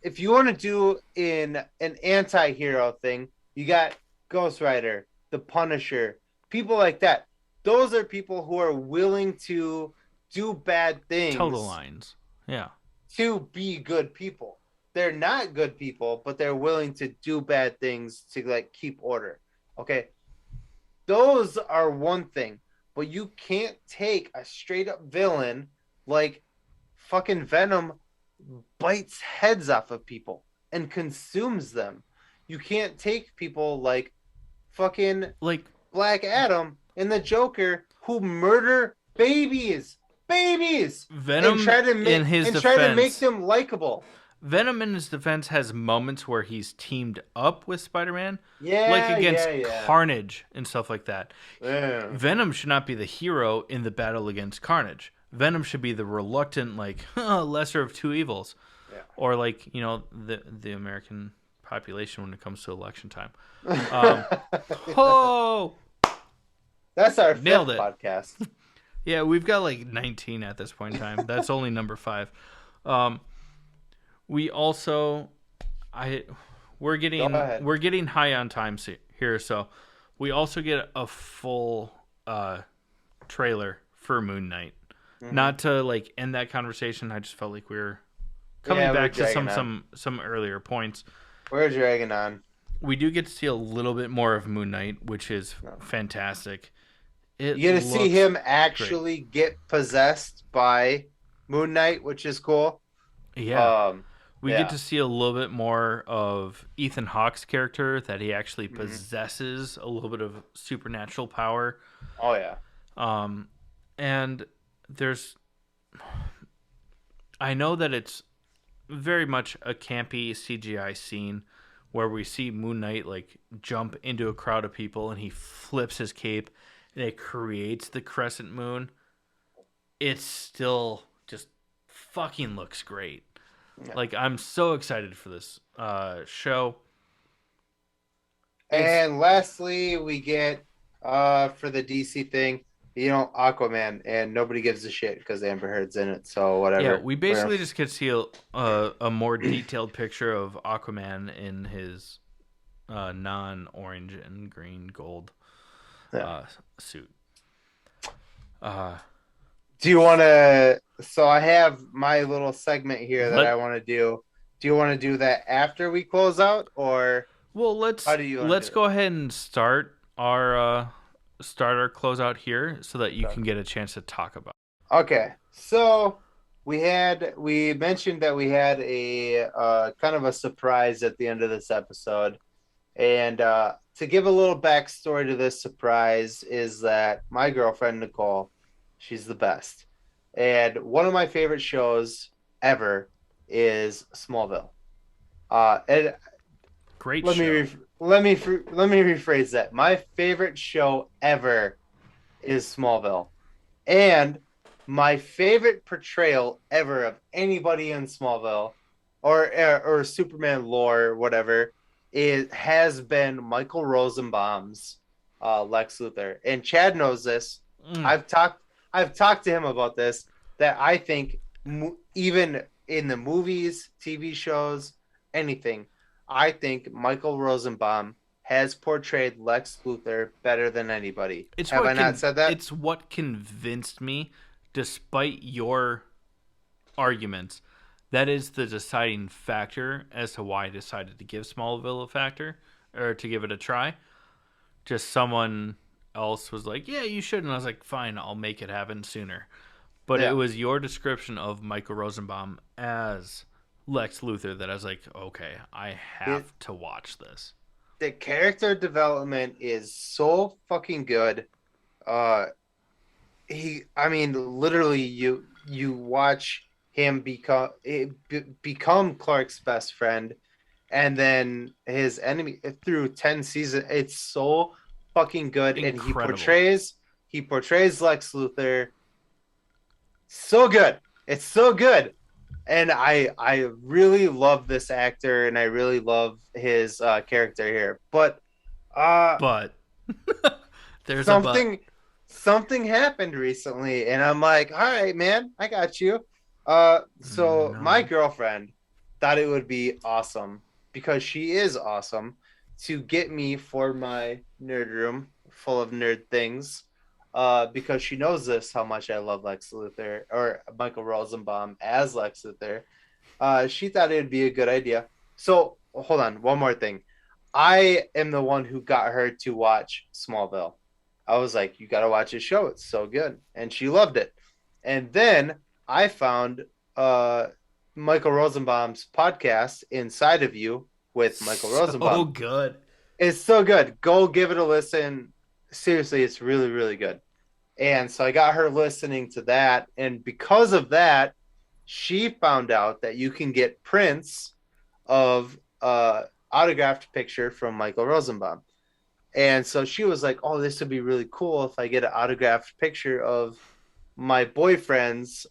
If you want to do an anti-hero thing, you got Ghost Rider, the Punisher, people like that. Those are people who are willing to do bad things. Toe the lines. Yeah. To be good people. They're not good people, but they're willing to do bad things to like keep order. Okay. Those are one thing, but you can't take a straight up villain like fucking Venom bites heads off of people and consumes them. You can't take people like fucking like Black Adam and the Joker who murder babies. Venom and try to make them likable. Venom in his defense has moments where he's teamed up with Spider-Man, like against Carnage and stuff like that. Yeah. Venom should not be the hero in the battle against Carnage. Venom should be the reluctant, lesser of two evils, or the American population when it comes to election time. That's our nailed fifth podcast. Yeah, we've got 19 at this point in time. That's only number 5. We also, we're getting high on time here, so we also get a full trailer for Moon Knight. Mm-hmm. Not to end that conversation. I just felt like we were coming back to some earlier points. We're dragging on. We do get to see a little bit more of Moon Knight, which is fantastic. You get to see him actually get possessed by Moon Knight, which is cool. Yeah. We get to see a little bit more of Ethan Hawke's character, that he actually possesses a little bit of supernatural power. Oh, yeah. And I know that it's very much a campy CGI scene where we see Moon Knight jump into a crowd of people and he flips his cape and it creates the crescent moon. It still just fucking looks great. Yeah. I'm so excited for this show. And lastly, we get for the DC thing, Aquaman, and nobody gives a shit because Amber Heard's in it, so whatever. Yeah, we basically just get to see a more detailed picture of Aquaman in his non-orange and green gold suit. Do you want to? So I have my little segment here that I want to do. Do you want to do that after we close out, or? Well, let's go ahead and start our closeout here so that you can get a chance to talk about it. Okay, so we mentioned that we had a kind of a surprise at the end of this episode, and to give a little backstory to this surprise is that my girlfriend Nicole, she's the best, and one of my favorite shows ever is Smallville. And great show. Let me rephrase that. My favorite show ever is Smallville, and my favorite portrayal ever of anybody in Smallville or Superman lore or whatever has been Michael Rosenbaum's Lex Luthor. And Chad knows this. I've talked to him about this, that I think even in the movies, TV shows, anything. I think Michael Rosenbaum has portrayed Lex Luthor better than anybody. Have I not said that? It's what convinced me, despite your arguments. That is the deciding factor as to why I decided to give Smallville a factor or to give it a try. Just someone else was like, "Yeah, you should," and I was like, "Fine, I'll make it happen sooner." But it Yeah. was your description of Michael Rosenbaum as Lex Luthor that I was like, "Okay, I It, have to watch this." the character development is so fucking good. Uh I mean, literally, you watch him become Clark's best friend, and then his enemy through 10 seasons. It's so fucking good, and Incredible. he portrays Lex Luthor so good. It's so good, and I really love this actor, and I really love his character here. But uh, But there's a but. something something happened recently, and I'm like, all right, man, I got you. So my No. girlfriend thought it would be awesome, because she is awesome, to get me for my nerd room full of nerd things. Because she knows this, how much I love Lex Luthor, or Michael Rosenbaum as Lex Luthor. She thought it would be a good idea. So hold on, one more thing. I am the one who got her to watch Smallville. I was like, you got to watch this show. It's so good. And she loved it. And then I found uh, Michael Rosenbaum's podcast, Inside of You, with Michael So Rosenbaum. good. It's so good. Go give it a listen. Seriously, it's really, really good. And so I got her listening to that. And because of that, she found out that you can get prints of autographed picture from Michael Rosenbaum. And so she was like, "Oh, this would be really cool if I get an autographed picture of my boyfriend's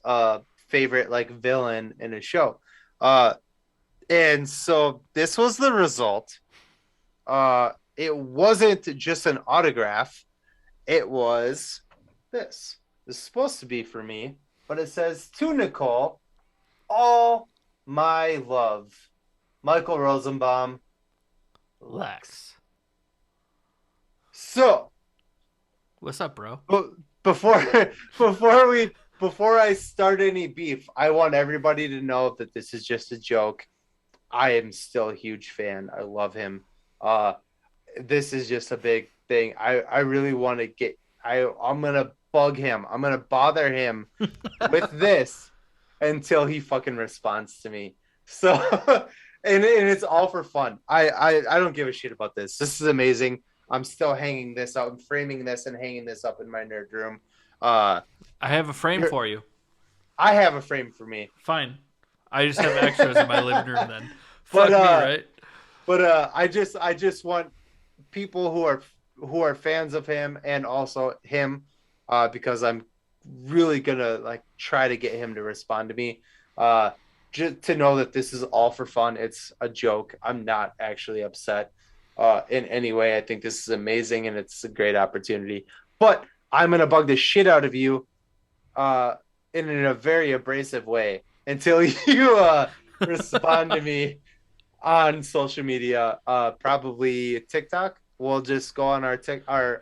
favorite like villain in a show." Uh, and so this was the result. It wasn't just an autograph; it was this. This is supposed to be for me, but it says, "To Nicole, all my love, Michael Rosenbaum, Lex." Lex. So What's up, bro? But before before we before I start any beef, I want everybody to know that this is just a joke. I am still a huge fan. I love him. Uh this is just a big thing. I really want to get I'm gonna bug him. I'm gonna bother him with this until he fucking responds to me. So and it's all for fun. I don't give a shit about this. This is amazing. I'm still hanging this out. I'm framing this and hanging this up in my nerd room. Uh, I have a frame for you. I have a frame for me, Fine. I just have extras in my living room then. but Fuck me, right? I just want people who are fans of him, and also him, because I'm really gonna like try to get him to respond to me. Just to know that this is all for fun. It's a joke. I'm not actually upset in any way. I think this is amazing, and it's a great opportunity. But I'm gonna bug the shit out of you uh, in a very abrasive way until you respond to me on social media, probably TikTok. We'll just go on our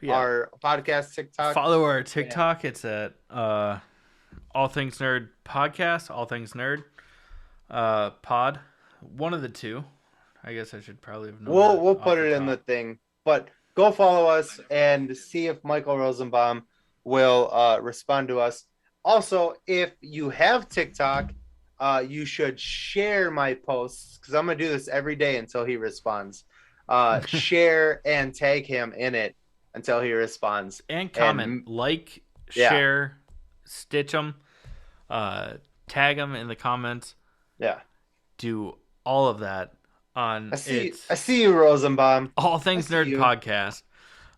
Yeah. our podcast TikTok. Follow our Yeah. TikTok. It's at All Things Nerd Podcast, All Things Nerd Pod. One of the two. I guess I should probably have known that We'll off put the it in the top. thing, but go follow us and see if Michael Rosenbaum will respond to us. Also, if you have TikTok, you should share my posts, because I'm gonna do this every day until he responds. Share and tag him in it until he responds. And comment, And like, yeah, share, stitch them, uh, tag them in the comments. yeah. Do all of that on I its see you, Rosenbaum. All I Things see Nerd you. Podcast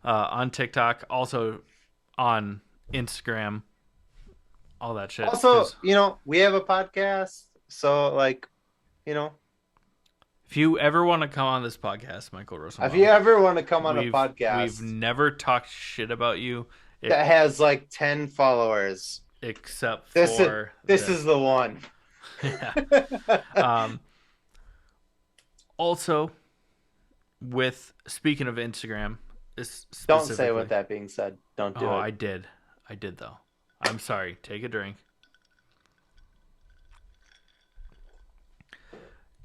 on TikTok, also on Instagram, all that shit. Also, Because we have a podcast, so like, you know, if you ever want to come on this podcast, Michael if you Rosenbaum, ever want to come on a we've podcast never talked shit about you, that has like 10 followers, except this is for this is this. the one. Yeah. Also, with speaking of Instagram, Don't say with specifically. that being said. Don't Oh, do it. I did. I did though. I'm sorry. Take a drink.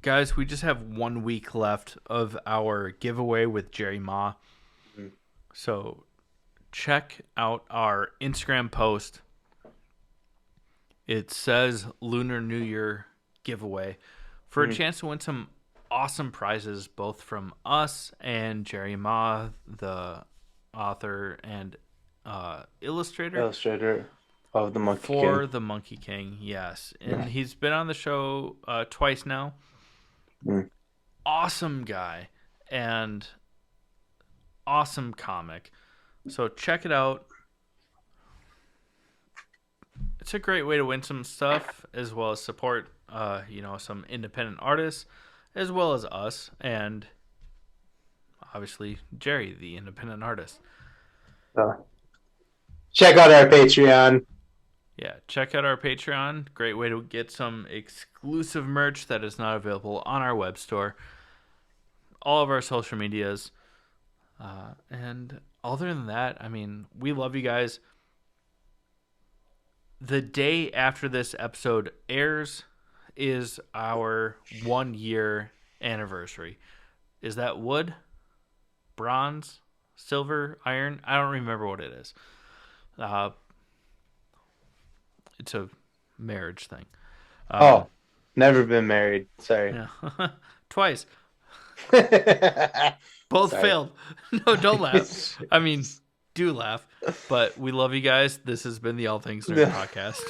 Guys, we just have 1 week left of our giveaway with Jerry Ma. Mhm. So check out our Instagram post. It says Lunar New Year giveaway for a Mhm. chance to win some awesome prizes, both from us and Jerry Ma, the author and illustrator Illustrator of the Monkey for King. the Monkey King. Yes, and he's been on the show twice now. Mm. Awesome guy and awesome comic. So check it out. It's a great way to win some stuff as well as support some independent artists as well as us and obviously Jerry, the independent artist. So, check out our Patreon. Yeah, check out our Patreon. Great way to get some exclusive merch that is not available on our web store. All of our social medias. And other than that, I mean, we love you guys. The day after this episode airs is our 1 year anniversary. Is that wood, bronze, silver, iron? I don't remember what it is. It's a marriage thing. Never been married. Sorry. Yeah. Twice. Both Sorry. failed. No, don't laugh. I mean, do laugh. But we love you guys. This has been the All Things Nerd podcast.